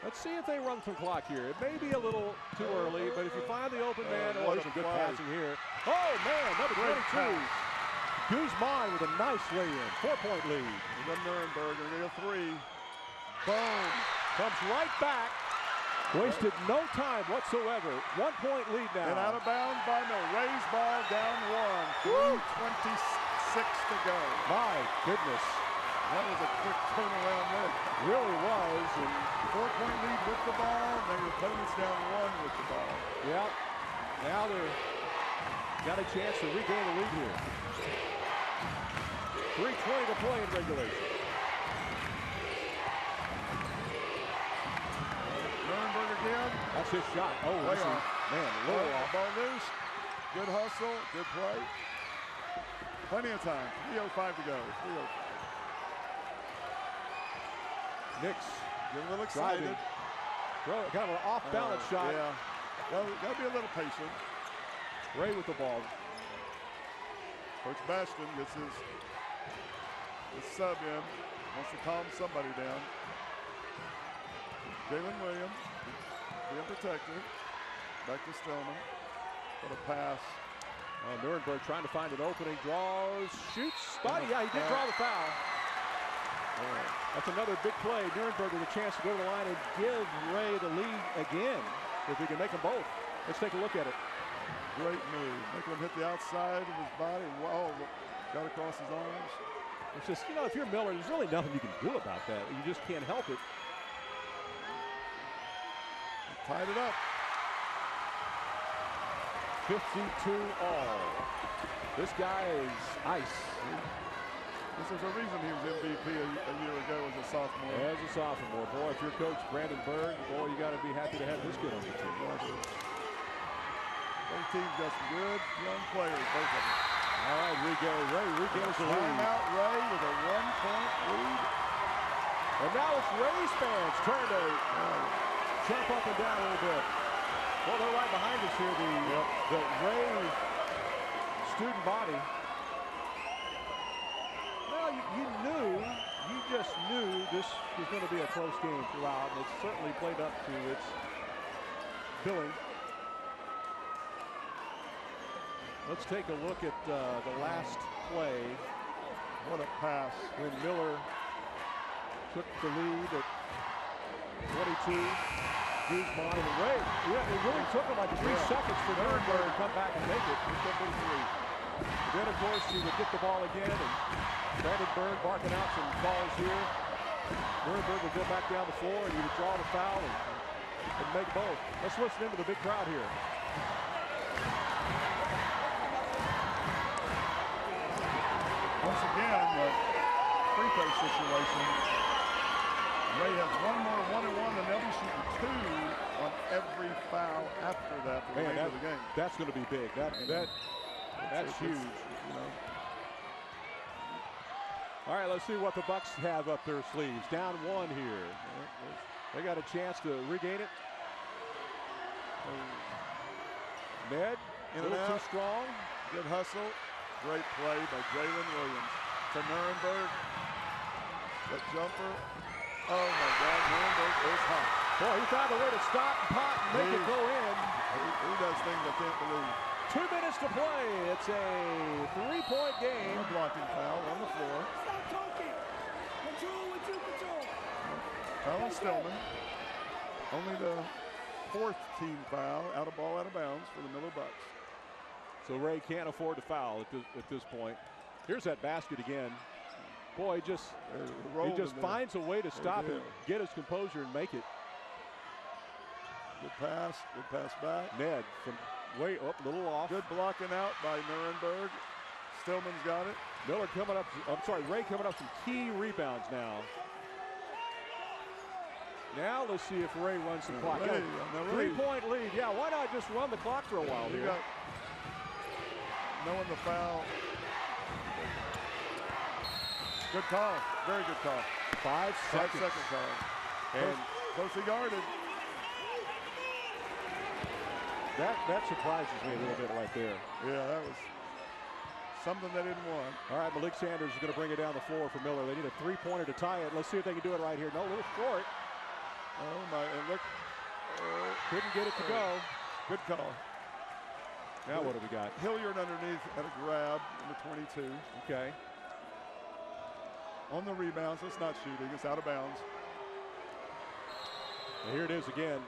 Let's see if they run some clock here. It may be a little too early, but if you find the open man, there's some good passing here. Oh, man, number 22. Guzman with a nice lay-in. 4-point lead. And then Nurnberg, and they go 3. Boom. Comes right back. Wasted no time whatsoever. 1-point lead now. And out of bounds by Miller. Ray's ball down 1. 3:26 to go. My goodness. That was a quick turnaround there. Really was. And 4-point lead with the ball. Now your opponent's down 1 with the ball. yeah, now they're got a chance to regain the lead here. 3:20 to play in regulation. Nurnberg again. That's his shot. Oh, Way this is, off. man, a little off. Ball loose. Good hustle. Good play. Plenty of time. 3:05 to go. 3:05. Knicks Get a little excited. driving. Kind of an off-balance shot. Yeah. Well, got to be a little patient. Ray with the ball. Coach Bastion gets his sub in. Wants to calm somebody down. Jalen Williams being protected. Back to Stillman. Got a pass. Nuremberg trying to find an opening, draws, shoots, spot. Yeah, he did draw the foul. That's another big play. Nuremberg with a chance to go to the line and give Ray the lead again, if he can make them both. Let's take a look at it. Great move. Making him hit the outside of his body. Wow, got across his arms. It's just, you know, if you're Miller, there's really nothing you can do about that. You just can't help it. Tied it up. 52 all. This guy is ice. This is a reason he was MVP a year ago as a sophomore. As a sophomore. Boy, if you're Coach Brandon Berg, boy, you got to be happy to have this kid on your team. Both teams got some good young players, both of them. All right, Ray regains the lead. Timeout Ray with a 1-point lead. And now it's Ray's fans turn to jump up and down a little bit. Well, they're right behind us here, the Ray student body. Well, you just knew this was going to be a close game throughout, and it's certainly played up to its billing. Let's take a look at the last play. What a pass. When Miller took the lead at 22. Guzman and Ray. Yeah, it really took him like 3 seconds for Nuremberg to come back and make it. Then, of course, he would get the ball again, and Brandon Berg barking out some calls here. Nuremberg would go back down the floor, and he would draw the foul and make both. Let's listen into the big crowd here. Once again, the free throw situation. Ray has one more one-and-one, and they'll be shooting 2 on every foul after that for the remainder of the game. That's going to be big. That's huge. You know. All right, let's see what the Bucks have up their sleeves. Down 1 here. They got a chance to regain it. Ned, a little too strong. Good hustle. Great play by Jalen Williams to Nuremberg. That jumper. Oh my God, Nuremberg is hot. Boy, he found a way to stop and pop and make it go in. He does things I can't believe. 2 minutes to play. It's a 3-point game. A blocking foul on the floor. Stop talking. Control. Colin Stillman. Only the 4th team foul. Out of bounds for the Miller Bucks. So Ray can't afford to foul at this point. Here's that basket again. Boy, he just finds a way to stop and get his composure and make it. Good pass back. Ned from way up, a little off. Good blocking out by Nuremberg. Stillman's got it. Ray coming up some key rebounds now. Now let's see if Ray runs the clock. 3-point lead. Yeah, why not just run the clock for a while here? Knowing the foul. Good call. Very good call. 5 seconds. 5 second call. And closely guarded. That surprises me a little bit right there. Yeah, that was something they didn't want. All right, Malik Sanders is going to bring it down the floor for Miller. They need a 3-pointer to tie it. Let's see if they can do it right here. No, a little short. Oh my, and look. Couldn't get it to go. Good call. Now what do we got? Hilliard underneath at a grab, number 22. Okay. On the rebound, so it's not shooting. It's out of bounds. And here it is again.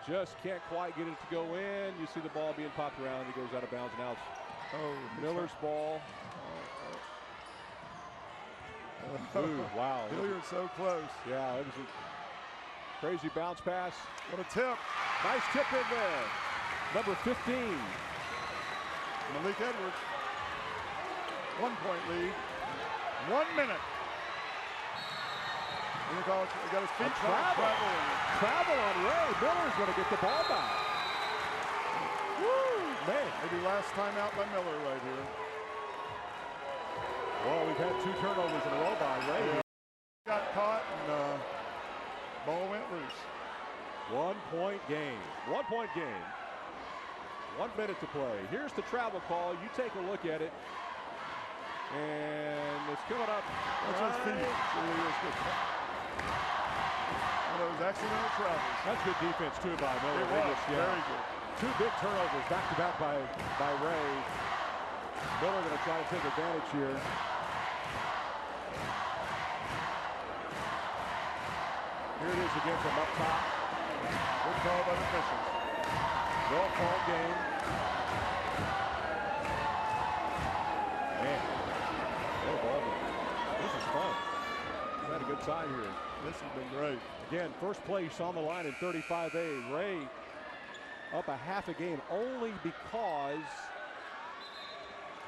Just can't quite get it to go in. You see the ball being popped around. He goes out of bounds. Now it's Miller's ball. Ooh, wow. Hilliard so close. Yeah, it was a crazy bounce pass. What a tip. Nice tip in there. Number 15. Malik Edwards. 1-point lead. 1 minute. He got his feet Travel on Ray. Miller's going to get the ball back. Woo, man. Maybe last time out by Miller right here. Well, we've had 2 turnovers in a row by Ray. Got caught and ball went loose. 1-point game. 1-point game. 1 minute to play. Here's the travel call. You take a look at it. And it's coming up. That's his feet. One of those accidental travels. That's good defense, too, by Miller. It was very good. Two big turnovers back-to-back by Ray. Miller going to try to take advantage here. Here it is again from up top. Good call by the officials. Well called game. Man, what a ball game. This is fun. We've had a good time here. This has been great. Again, first place on the line in 35A. Ray up a half a game only because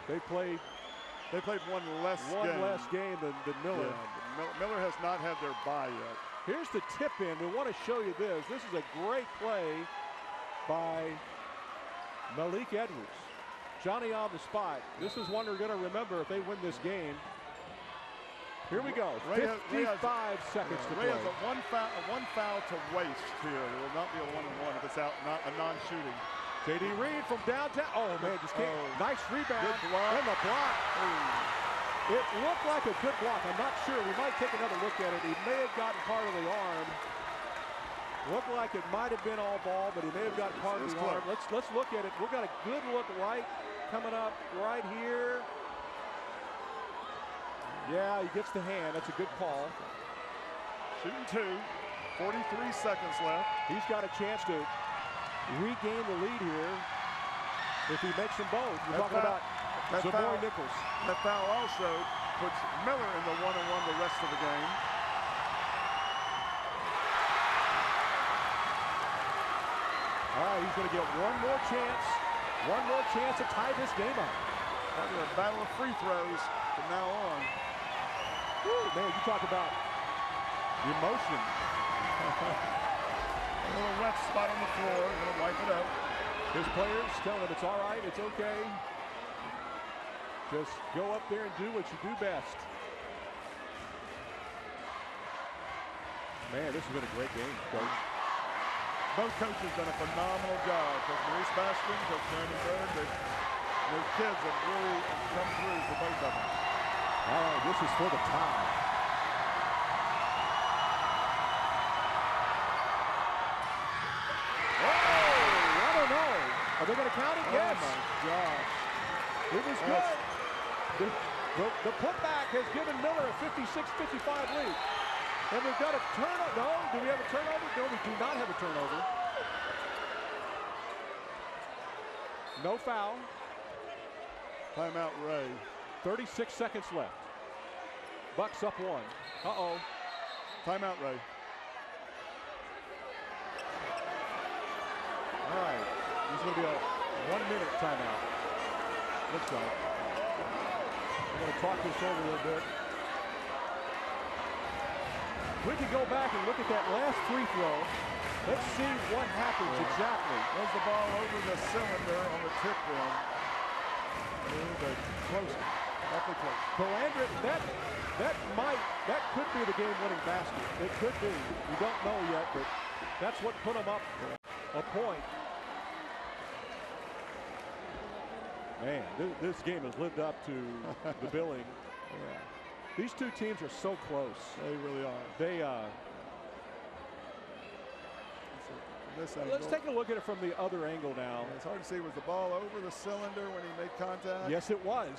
they played one less game than Miller. Yeah, Miller has not had their bye yet. Here's the tip in. We want to show you this. This is a great play by Malik Edwards. Johnny on the spot. This is one we're going to remember if they win this game. Here we go. 55 seconds to play. Ray has a one foul to waste here. It will not be a 1-and-1 if it's out, not a non-shooting. J.D. Reed from downtown. Oh, man, just can't. Nice rebound. Good block. And the block. It looked like a good block. I'm not sure. We might take another look at it. He may have gotten part of the arm. Looked like it might have been all ball, but he may have gotten part of the arm. Let's look at it. We've got a good look right coming up right here. Yeah, he gets the hand. That's a good call. Shooting two. 43 seconds left. He's got a chance to regain the lead here if he makes them both. We're talking about Zamoy Nichols. That foul also puts Miller in the 1-and-1 the rest of the game. All right, he's going to get one more chance to tie this game up. A battle of free throws from now on. Woo, man, you talk about emotion. A little wet spot on the floor. Going to wipe it up. His players telling him it's all right, it's okay. Just go up there and do what you do best. Man, this has been a great game, Coach. Both coaches done a phenomenal job. Coach Maurice Bastion, Coach Brandon Bird. Those kids have really come through for both of them. All right, this is for the tie. Oh, I don't know. Are they going to count it? Yes. Oh, my gosh. It was good. The putback has given Miller a 56-55 lead. And we've got a turnover. No, do we have a turnover? No, we do not have a turnover. No foul. Timeout, Ray. 36 seconds left. Bucks up one. Uh-oh. Timeout, Ray. All right. This is going to be a 1-minute timeout. Looks like. We're going to talk this over a little bit. We could go back and look at that last free throw. Let's see what happens exactly. There's the ball over the cylinder on the tip rim. Close. Awfully close. Calandra, that could be the game-winning basket. It could be. We don't know yet, but that's what put them up a point. Man, this game has lived up to the billing. Yeah. These two teams are so close. They really are. They let's take a look at it from the other angle now. It's hard to see. Was the ball over the cylinder when he made contact? Yes, it was.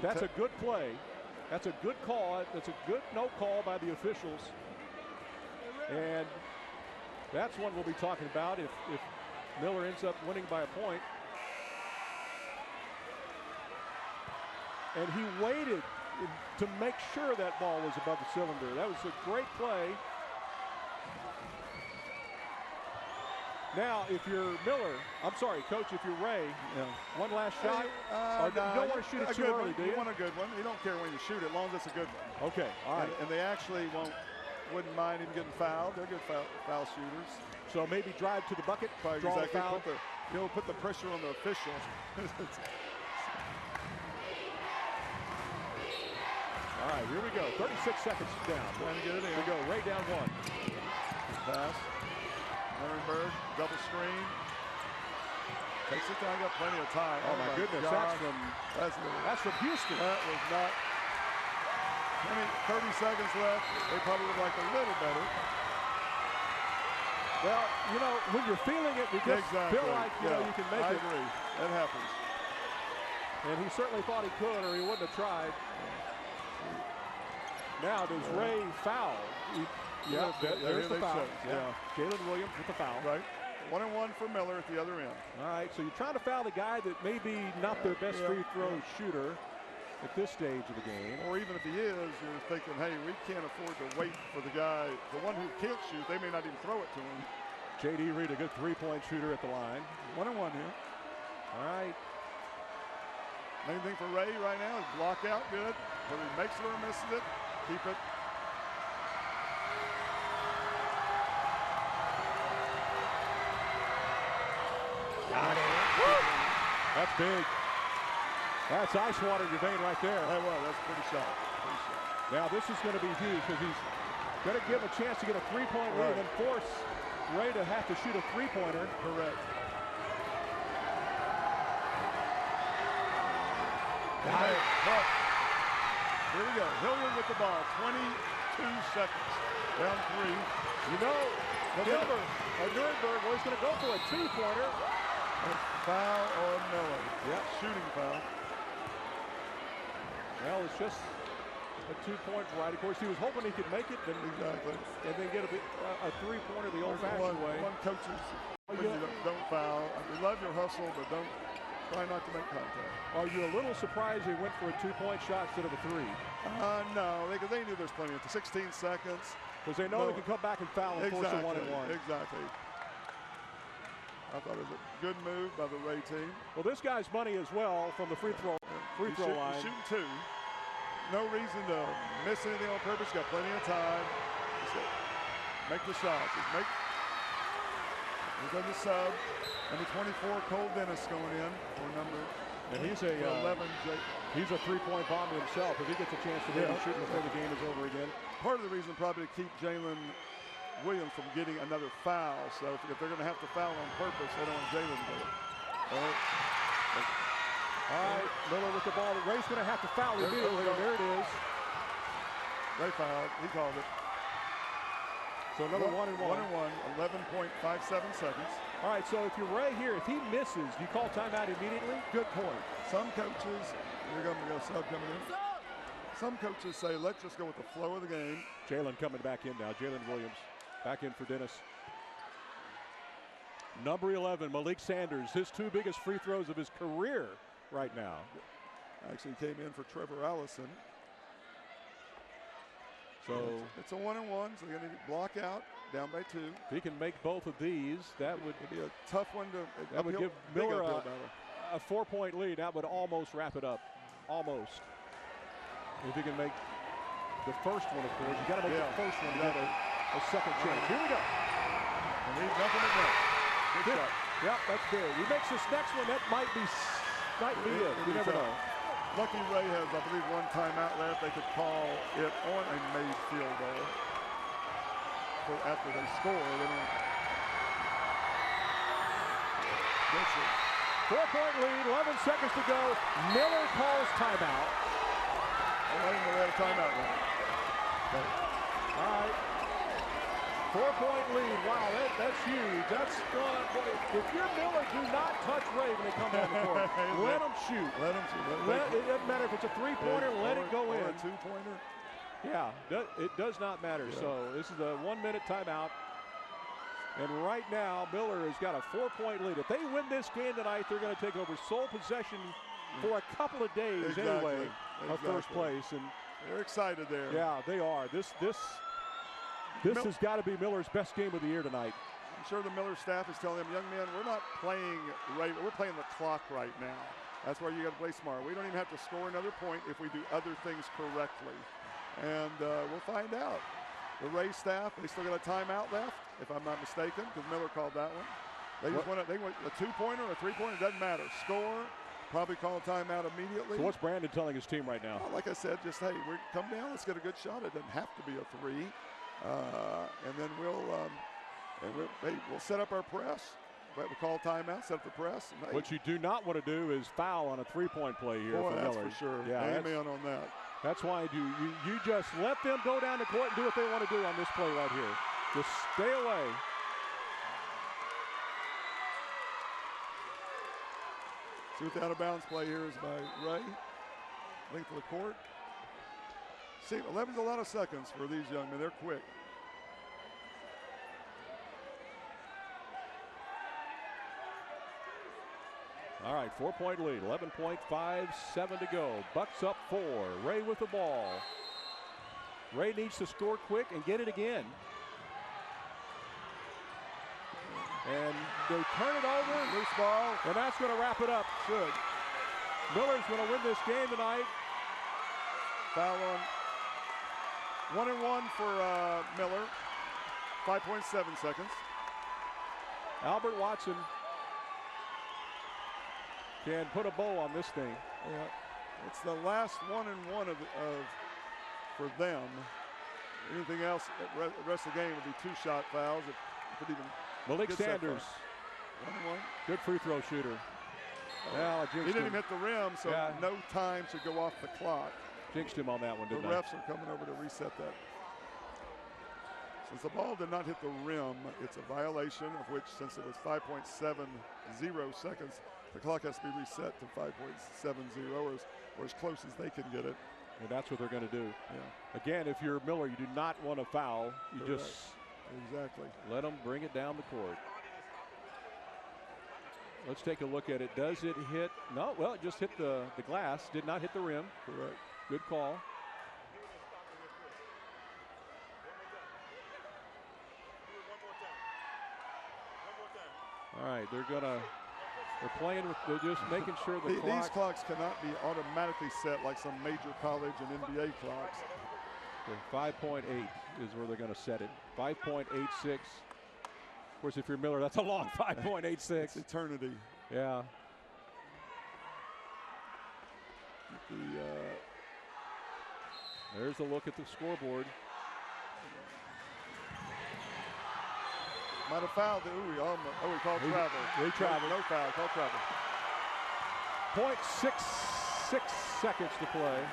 That's a good play. That's a good call. That's a good no call by the officials. And that's one we'll be talking about if Miller ends up winning by a point. And he waited to make sure that ball was above the cylinder. That was a great play. Now, if you're Miller, I'm sorry, Coach, if you're Ray, one last shot. You don't want to shoot it too early, do you? You want a good one. You don't care when you shoot it, as long as it's a good one. Okay, all right. And they actually wouldn't mind even getting fouled. They're good foul shooters. So maybe drive to the bucket, draw a foul. Put the pressure on the official. All right, here we go. 36 seconds down. Trying to get it in. We go right down one. Pass. Ehrenberg, double screen. Takes it down, got plenty of time. Oh my goodness, gosh. that's from Houston. That was not. 30 seconds left. They probably would like a little better. Well, you know, when you're feeling it, you just feel like, you know, you can make it. I agree. That happens. And he certainly thought he could, or he wouldn't have tried. Now, does Ray foul? There's the foul. Jalen Williams with the foul. Right. 1-and-1 for Miller at the other end. All right, so you're trying to foul the guy that may be not their best free throw shooter at this stage of the game. Or even if he is, you're thinking, hey, we can't afford to wait for the guy, the one who can't shoot. They may not even throw it to him. J.D. Reed, a good three-point shooter at the line. 1-and-1 here. All right. Main thing for Ray right now is block out good. Whether he makes it or misses it, keep it. Got it. That's big. That's ice water in your vein right there. That's a pretty shot. Now this is going to be huge because he's going to give a chance to get a three-point lead and force Ray to have to shoot a three-pointer. Correct. Got it. Here we go. Hilliard with the ball. 22 seconds. Down 3. You know, November at Nuremberg was going to go for a two-pointer. Foul on Miller. Yep, shooting foul. Well, it's just a two-point variety. Of course, he was hoping he could make it and then get a three-pointer the old-fashioned way. One coaches, don't foul. We love your hustle, but try not to make contact. Are you a little surprised he went for a two-point shot instead of a three? No, because they knew there's plenty of 16 seconds. Because they know they can come back and foul and force a 1-and-1. Exactly. I thought it was a good move by the Ray team. Well, this guy's money as well from the free throw line. He's shooting 2. No reason to miss anything on purpose. Got plenty of time. Make the shots. He's on the sub. Number 24, Cole Dennis going in for number. And he's a 11. He's a three-point bomber himself. If he gets a chance to maybe shoot before the game is over again. Part of the reason probably to keep Jalen Williams from getting another foul. So if they're going to have to foul on purpose, they don't want Jalen to do it. All right, Miller with the ball. Ray's going to have to foul immediately. There it is. Ray fouled. He called it. So another 1-and-1. 1-and-1, 11.57 seconds. All right, so if you're Ray here, if he misses, do you call timeout immediately? Good point. Some coaches, we're going to go sub coming in. Some coaches say, let's just go with the flow of the game. Jalen coming back in now. Jalen Williams back in for Dennis. Number 11, Malik Sanders. His 2 biggest free throws of his career right now. Actually came in for Trevor Allison. So it's a 1-and-1, so they're going to block out, down by 2. If he can make both of these, that would be a tough one to. That would give Miller a 4-point lead. That would almost wrap it up, almost. If he can make the first one, of course, you got to make the first one to get a second chance. Here we go. And he's nothing to do. Good shot. Yep, that's big. He makes this next one. That might be it. You never know. Lucky Ray has, I believe, 1 timeout left. They could call it on a made field goal for after they score. They don't. 4-point lead, 11 seconds to go. Miller calls timeout. I didn't know they had a timeout left. All right. 4-point lead. Wow, that's huge. That's if you're Miller, do not touch Ray when they come down the court. Let them shoot. Let them shoot. It doesn't matter if it's a three-pointer. Let it go in. Or a 2-pointer. Yeah, it does not matter. Yeah. So this is a 1-minute timeout. And right now, Miller has got a 4-point lead. If they win this game tonight, they're going to take over sole possession for a couple of days anyway of first place. And they're excited there. Yeah, they are. This has got to be Miller's best game of the year tonight. I'm sure the Miller staff is telling them, young man, we're not playing right. We're playing the clock right now. That's why you got to play smart. We don't even have to score another point if we do other things correctly. And we'll find out. The Ray staff, they still got a timeout left, if I'm not mistaken, because Miller called that one. They just want a 2-pointer or a 3-pointer, doesn't matter. Score, probably call a timeout immediately. So what's Brandon telling his team right now? Well, like I said, just, hey, come down, let's get a good shot. It doesn't have to be a 3. And then we'll set up our press. We'll call timeout, set up the press. And, what you do not want to do is foul on a 3-point play here for that's Miller. For sure. Yeah, amen on that. That's why you just let them go down the court and do what they want to do on this play right here. Just stay away. See what the out-of-bounds play here is by Ray. Length of the court. See, 11's a lot of seconds for these young men. They're quick. All right, 4-point lead, 11.57 to go. Bucks up 4. Ray with the ball. Ray needs to score quick and get it again. And they turn it over. Loose ball. And that's going to wrap it up. Should. Miller's going to win this game tonight. Foul on 1-1 for Miller. 5.7 seconds. Albert Watson can put a bow on this thing. Yeah. It's the last 1-1 for them. Anything else, the rest of the game would be 2 shot fouls. If it even Malik gets that Sanders, far. 1-1. good free throw shooter. Well, I He jinxed didn't him. even hit the rim, so Yeah. no time should go off the clock. Jinxed him on that one, The didn't I? refs are coming over to reset that. Since the ball did not hit the rim, it's a violation of which, since it was 5.70 seconds, the clock has to be reset to 5.70 or as close as they can get it. And that's what they're going to do. Yeah, Again, if you're Miller, you do not want to foul. You Correct. just exactly. let them bring it down the court. Let's take a look at it. Does it hit? No, well, it just hit the glass. Did not hit the rim. Correct. Good call. All right, they're playing with, they're just making sure the clock. These clocks cannot be automatically set like some major college and NBA clocks. 5.8 is where they're going to set it. 5.86. Of course, if you're Miller, that's a long 5.86. It's eternity. Yeah. There's a look at the scoreboard. Might have fouled. He called travel. They traveled. No foul. Called travel. 0.66 seconds to play.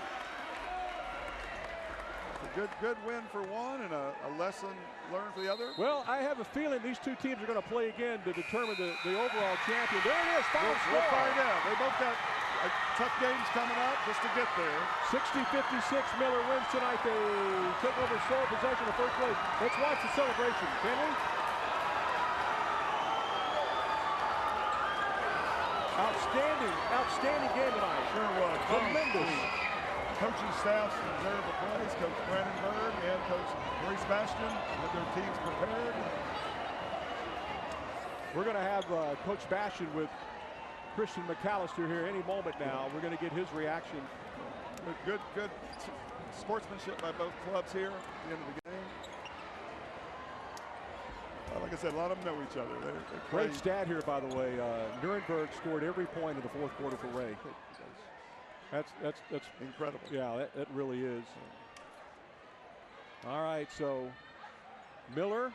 A good win for one and a lesson learned for the other. Well, I have a feeling these two teams are going to play again to determine the overall champion. There it is, final score. We'll find out. They both got tough games coming up just to get there. 60-56, Miller wins tonight. They took over sole possession of first place. Let's watch the celebration, can we? Outstanding game tonight. Sure was. Tremendous. Coaching staffs deserve a praise. Coach Brandon Berg and Coach Maurice Bastian had their teams prepared. We're going to have Coach Bastian with Christian McAllister here any moment now. We're going to get his reaction. Good sportsmanship by both clubs here at the end of the game. Like I said, a lot of them know each other. They Great stat here, by the way. Nuremberg scored every point in the fourth quarter for Ray. That's incredible. Yeah, that really is. All right, so Miller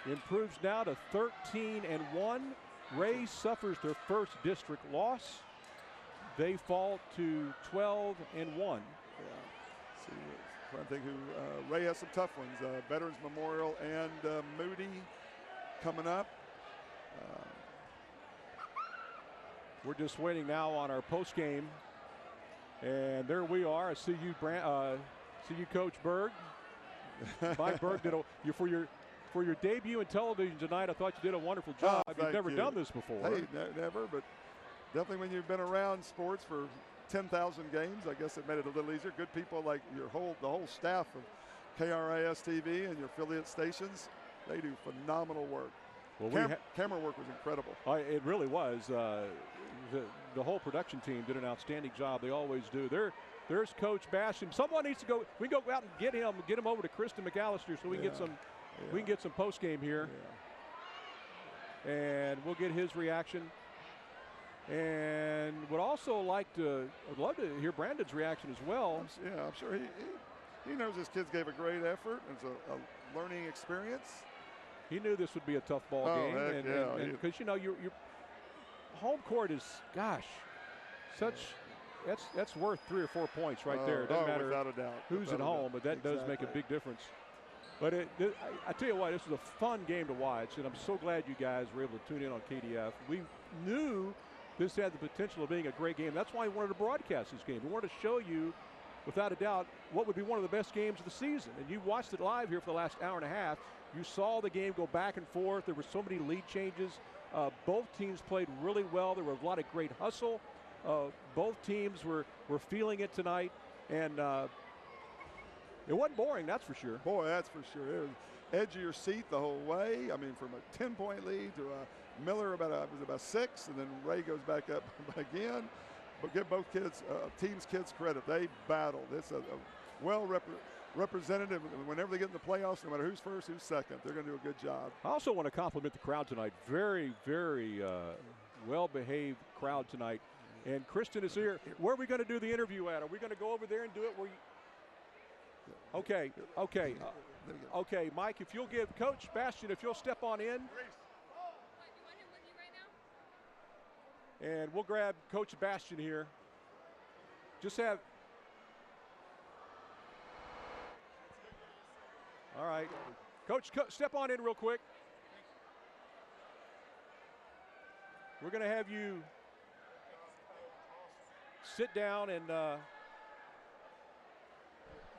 improves now to 13-1. Ray suffers their first district loss. They fall to 12-1. Yeah. See, trying to think who Ray has some tough ones. Veterans Memorial and Moody coming up. We're just waiting now on our post game, and there we are. I see you, Coach Berg. Mike Berg did for your debut in television tonight. I thought you did a wonderful job. You've never done this before. Hey, never, but definitely when you've been around sports for 10,000 games, I guess it made it a little easier. Good people like the whole staff of KRAS TV and your affiliate stations, they do phenomenal work. Well, camera work was incredible. It really was. The whole production team did an outstanding job. They always do. There's Coach Bastian. Someone needs to go. We can go out and get him over to Kristen McAllister so we can get some. Yeah. We can get some post game here, and we'll get his reaction. And would also like to. I'd love to hear Brandon's reaction as well. I'm sure he knows his kids gave a great effort. It's a learning experience. He knew this would be a tough ball game, and because your home court is, that's worth 3 or 4 points right there. It doesn't matter without a doubt. who's at home, but that does make a big difference. But I tell you what, this was a fun game to watch, and I'm so glad you guys were able to tune in on KDF. We knew this had the potential of being a great game. That's why we wanted to broadcast this game. We wanted to show you, without a doubt, what would be one of the best games of the season. And you watched it live here for the last hour and a half. You saw the game go back and forth. There were so many lead changes. Both teams played really well. There was a lot of great hustle. Both teams were feeling it tonight. And it wasn't boring, that's for sure. Boy, that's for sure. It was edge of your seat the whole way. I mean, from a 10-point lead to Miller was about 6, and then Ray goes back up again. But give both teams credit. They battled. It's a representative. Whenever they get in the playoffs, no matter who's first, who's second, they're going to do a good job. I also want to compliment the crowd tonight. Very, very well-behaved crowd tonight. And Kristen is here. Where are we going to do the interview at? Are we going to go over there and do it where you... Okay. Okay, Mike, if you'll give Coach Bastian, if you'll step on in. You want him with you right now? And we'll grab Coach Bastian here. Just have... All right. Coach, step on in real quick. We're going to have you sit down and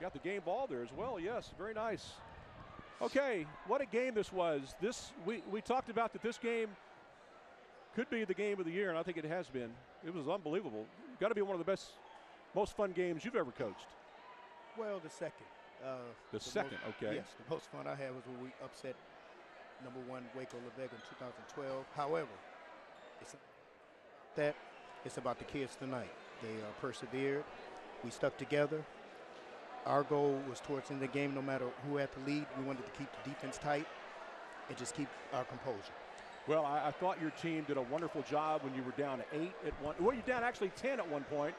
got the game ball there as well. Yes, very nice. Okay, what a game this was. We talked about that this game could be the game of the year, and I think it has been. It was unbelievable. Got to be one of the best, most fun games you've ever coached. Well, the second. The second, okay. Yes, the most fun I had was when we upset #1 Waco La Vega in 2012. However, it's about the kids tonight. They persevered. We stuck together. Our goal was towards the end of the game, no matter who had the lead, we wanted to keep the defense tight and just keep our composure. Well, I thought your team did a wonderful job when you were down 8 at one. Well, you're down actually 10 at one point.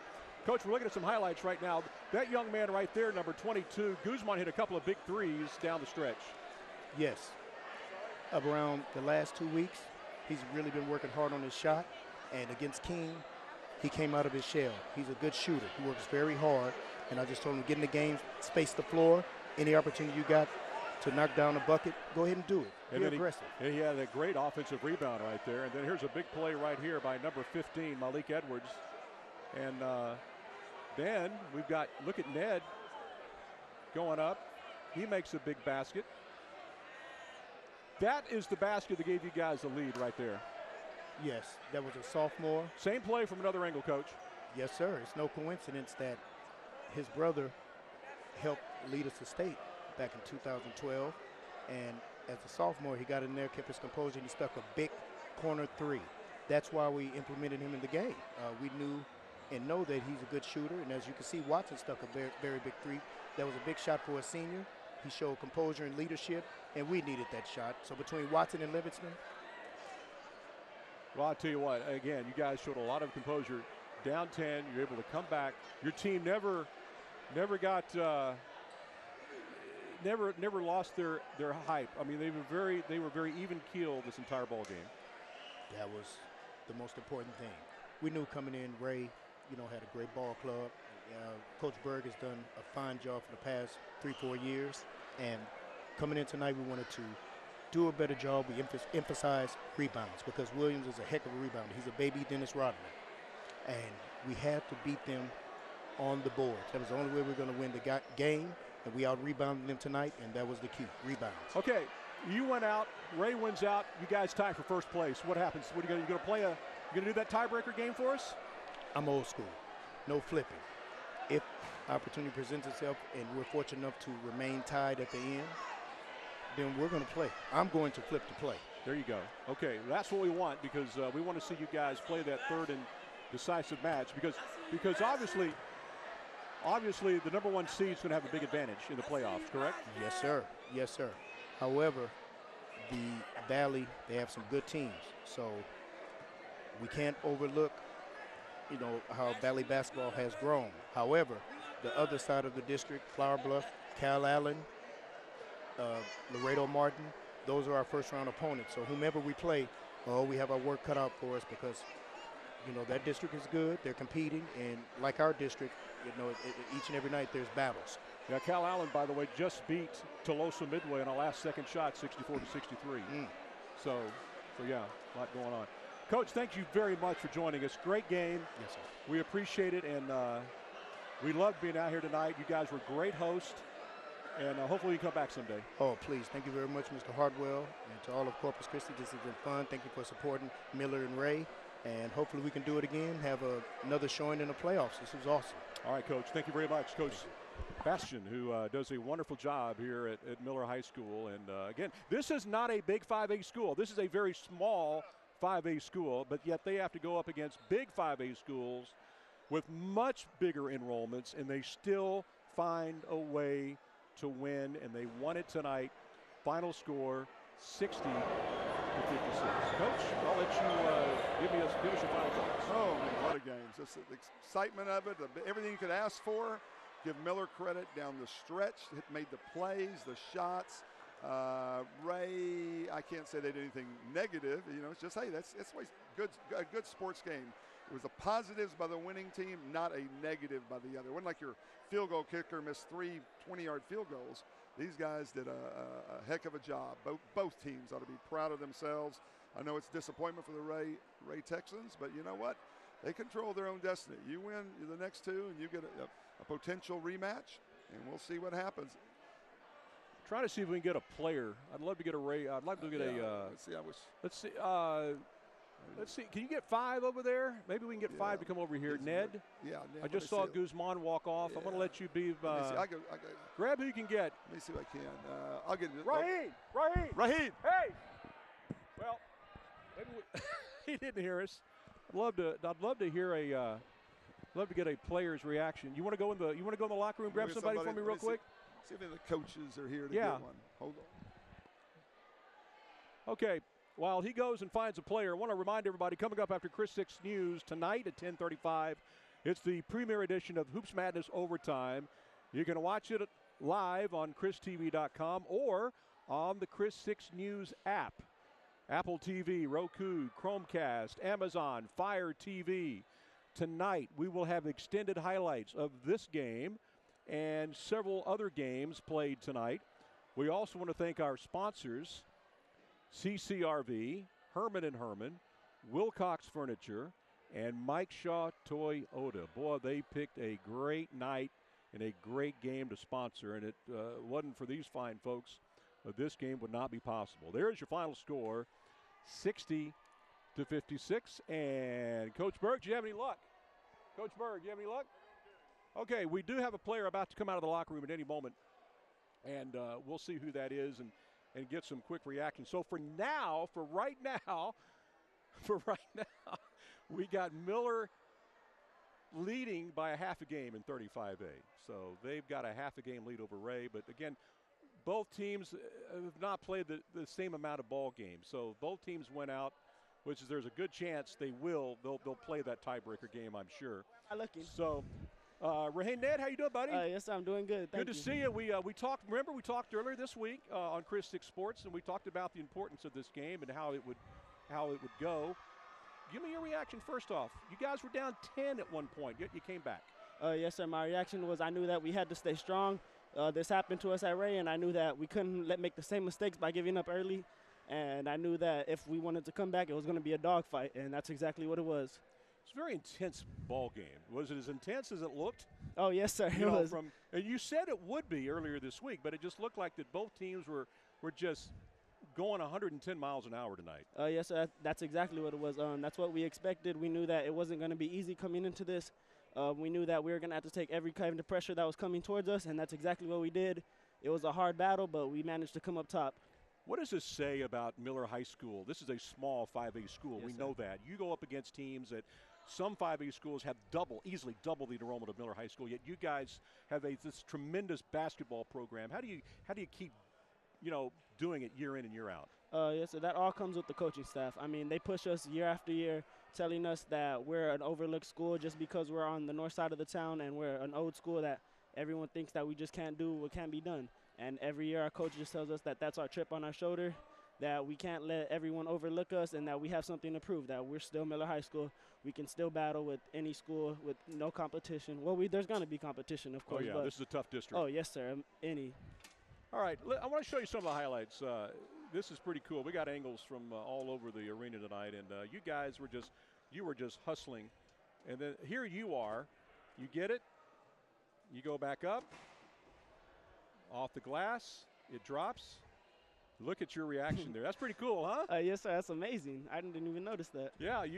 Coach, we're looking at some highlights right now. That young man right there, number 22, Guzman, hit a couple of big threes down the stretch. Yes. Around the last 2 weeks, he's really been working hard on his shot. And against King, he came out of his shell. He's a good shooter. He works very hard. And I just told him, get in the game, space the floor. Any opportunity you got to knock down a bucket, go ahead and do it. Be aggressive. He had a great offensive rebound right there. And then here's a big play right here by number 15, Malik Edwards. And then we've got, look at Ned going up. He makes a big basket. That is the basket that gave you guys the lead right there. Yes, that was a sophomore. Same play from another angle, Coach. Yes, sir. It's no coincidence that his brother helped lead us to state back in 2012. And as a sophomore, he got in there, kept his composure, and he stuck a big corner 3. That's why we implemented him in the game. We knew and know that he's a good shooter. And as you can see, Watson stuck a very, very big 3. That was a big shot for a senior. He showed composure and leadership, and we needed that shot. So between Watson and Livingston. Well, I'll tell you what, again, you guys showed a lot of composure. Down 10, you're able to come back. Your team never got, never lost their hype. I mean, they were very even keeled this entire ball game. That was the most important thing. We knew coming in, Ray, had a great ball club. Coach Berg has done a fine job for the past 3-4 years. And coming in tonight, we wanted to do a better job. We emphasize rebounds because Williams is a heck of a rebounder. He's a baby Dennis Rodman. And we had to beat them on the board. That was the only way we were going to win the game. And we out-rebounded them tonight, and that was the key, rebounds. Okay, you went out. Ray wins out. You guys tie for first place. What happens? What are you going to play? You going to do that tiebreaker game for us? I'm old school. No flipping. If opportunity presents itself and we're fortunate enough to remain tied at the end, then we're going to play. I'm going to flip the play. There you go. Okay, that's what we want because we want to see you guys play that third and decisive match because obviously the #1 seed is going to have a big advantage in the playoffs, correct? Yes, sir. Yes, sir. However, the Valley, they have some good teams. So we can't overlook, how Valley basketball has grown. However, the other side of the district, Flower Bluff, Cal Allen, Laredo Martin, those are our first-round opponents. So whomever we play, we have our work cut out for us because, that district is good. They're competing. And like our district, each and every night there's battles. Yeah, Cal Allen, by the way, just beat Tolosa Midway on a last-second shot, 64-63. So yeah, a lot going on. Coach, thank you very much for joining us. Great game. Yes, sir. We appreciate it, and we love being out here tonight. You guys were great hosts, and hopefully you come back someday. Oh, please. Thank you very much, Mr. Hartwell, and to all of Corpus Christi. This has been fun. Thank you for supporting Miller and Ray, and hopefully we can do it again, have another showing in the playoffs. This was awesome. All right, Coach. Thank you very much. Coach Bastian, who does a wonderful job here at Miller High School. And, again, this is not a big 5A school. This is a very small 5A school, but yet they have to go up against big 5A schools with much bigger enrollments, and they still find a way to win, and they won it tonight. Final score, 60-56. Coach, I'll let you give us your final thoughts. Oh, man, what a game. Just the excitement of it, everything you could ask for. Give Miller credit down the stretch. It made the plays, the shots. Ray, I can't say they did anything negative. You know, it's just, hey, that's a good sports game. It was the positives by the winning team, not a negative by the other. It wasn't like your field goal kicker missed 3 20-yard field goals. These guys did a heck of a job. Both teams ought to be proud of themselves. I know it's disappointment for the Ray Texans, but you know what? They control their own destiny. You win the next two, and you get a potential rematch, and we'll see what happens. Trying to see if we can get a player. I'd love to get a Ray. I'd like to get let's see. Let's see. Can you get 5 over there? Maybe we can get 5 to come over here. Ned? Yeah. I just saw Guzman walk off. I'm going to let you be. Grab who you can get. Let me see if I can. I'll get it. Raheem. Hey. Well, maybe he didn't hear us. I'd love to hear love to get a player's reaction. You want to go in the locker room, grab somebody for me real quick? See if any of the coaches are here to get one. Hold on. Okay. While he goes and finds a player, I want to remind everybody, coming up after Chris 6 News tonight at 10:35, it's the premiere edition of Hoops Madness Overtime. You can watch it live on ChrisTV.com or on the Chris 6 News app. Apple TV, Roku, Chromecast, Amazon, Fire TV. Tonight, we will have extended highlights of this game and several other games played tonight. We also want to thank our sponsors, CCRV, Herman & Herman, Wilcox Furniture, and Mike Shaw Toyota. Boy, they picked a great night and a great game to sponsor, and it wasn't for these fine folks, this game would not be possible. There's your final score, 60-56. And Coach Berg, do you have any luck? Coach Berg, do you have any luck? Okay, we do have a player about to come out of the locker room at any moment, and we'll see who that is and get some quick reaction. So for right now, we got Miller leading by a half a game in 35A. So they've got a half a game lead over Ray. But again, both teams have not played the same amount of ball games. So both teams went out, which is there's a good chance they'll play that tiebreaker game, I'm sure. Lucky. So. Raheem, Ned, how you doing, buddy? Yes, I'm doing good. Thank you. Good to see you. We talked. Remember, we talked earlier this week on Chris 6 Sports, and we talked about the importance of this game and how it would go. Give me your reaction first off. You guys were down 10 at one point, yet you came back. Yes, sir. My reaction was I knew that we had to stay strong. This happened to us at Ray, and I knew that we couldn't make the same mistakes by giving up early. And I knew that if we wanted to come back, it was going to be a dogfight, and that's exactly what it was. It's a very intense ball game. Was it as intense as it looked? Oh, yes, sir. It was. And you said it would be earlier this week, but it just looked like that both teams were just going 110 miles an hour tonight. Yes, sir. That's exactly what it was. That's what we expected. We knew that it wasn't going to be easy coming into this. We knew that we were going to have to take every kind of pressure that was coming towards us, and that's exactly what we did. It was a hard battle, but we managed to come up top. What does this say about Miller High School? This is a small 5A school. Yes, we sir. know that. You go up against teams that some 5A schools have easily double the enrollment of Miller High School, yet you guys have this tremendous basketball program. How do you keep, doing it year in and year out? Yes, sir. That all comes with the coaching staff. I mean, they push us year after year, telling us that we're an overlooked school just because we're on the north side of the town and we're an old school that everyone thinks that we just can't do what can be done. And every year our coach just tells us that that's our chip on our shoulder, that we can't let everyone overlook us, and that we have something to prove, that we're still Miller High School. We can still battle with any school with no competition. Well, there's going to be competition, of course. Oh, yeah, but this is a tough district. Oh, yes, sir, any. All right, I want to show you some of the highlights. this is pretty cool. We got angles from all over the arena tonight, and you guys were just hustling. And then here you are. You get it. You go back up. Off the glass. It drops. Look at your reaction there. That's pretty cool, huh? Yes, sir. That's amazing. I didn't even notice that. Yeah, I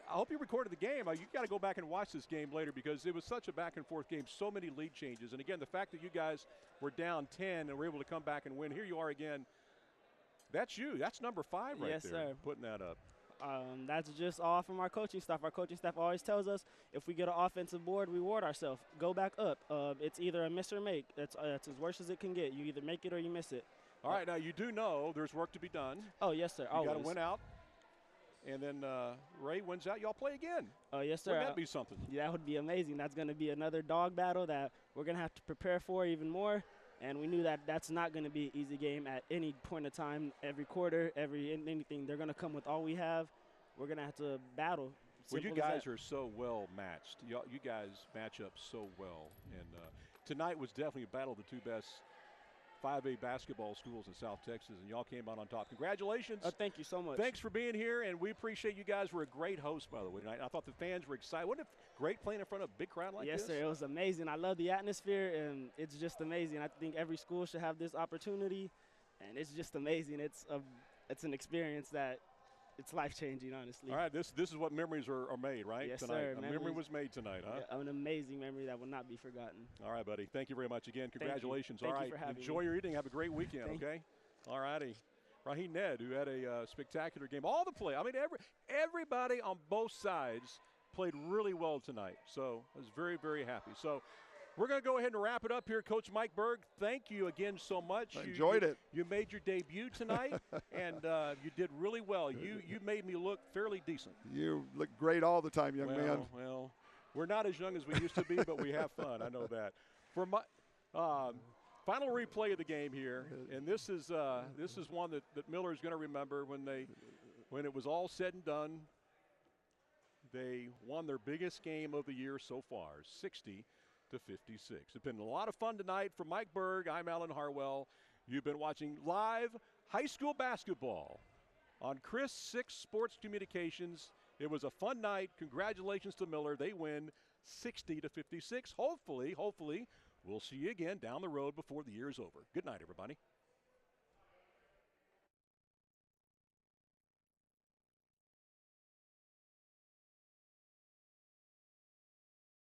hope you recorded the game. You got to go back and watch this game later because it was such a back-and-forth game, so many lead changes. And, again, the fact that you guys were down 10 and were able to come back and win, here you are again. That's you. That's number 5 right yes, there, sir. Putting that up. That's just all from our coaching staff. Our coaching staff always tells us if we get an offensive board, reward ourselves. Go back up. It's either a miss or make. It's as worse as it can get. You either make it or you miss it. All right, now you do know there's work to be done. Oh, yes, sir. You got to win out. And then Ray wins out. Y'all play again. Oh, yes, sir. Wouldn't that be something? Yeah, that would be amazing. That's going to be another dog battle that we're going to have to prepare for even more. And we knew that that's not going to be an easy game at any point of time, every quarter, anything. They're going to come with all we have. We're going to have to battle. Well, you guys are so well matched. You guys match up so well. And tonight was definitely a battle of the two best 5A basketball schools in South Texas, and y'all came out on top. Congratulations. Thank you so much. Thanks for being here, and we appreciate you guys. Were a great host, by the way, tonight. I thought the fans were excited. Wasn't it great playing in front of a big crowd like yes, this? Yes, sir. It was amazing. I love the atmosphere, and it's just amazing. I think every school should have this opportunity, and it's just amazing. It's an experience that it's life-changing, honestly. All right, this is what memories are made, right? Yes, tonight. sir. A memory was made tonight, huh? Yeah, an amazing memory that will not be forgotten. All right, buddy. Thank you very much again. Congratulations. Thank All you right, for having enjoy me. your evening. Have a great weekend, okay? All righty. Raheem Ned, who had a spectacular game. All the play. I mean, everybody on both sides played really well tonight. So I was very, very happy. So we're going to go ahead and wrap it up here. Coach Mike Berg, thank you again so much. I enjoyed it. You made your debut tonight, and you did really well. You made me look fairly decent. You look great all the time, young man. Well, we're not as young as we used to be, but we have fun. I know that. For my final replay of the game here, and this is one that Miller is going to remember when it was all said and done. They won their biggest game of the year so far, 60-56. It's been a lot of fun tonight. For Mike Berg, I'm Alan Harwell. You've been watching live high school basketball on Chris 6 Sports Communications. It was a fun night. Congratulations to Miller. They win 60-56. Hopefully, we'll see you again down the road before the year is over. Good night, everybody.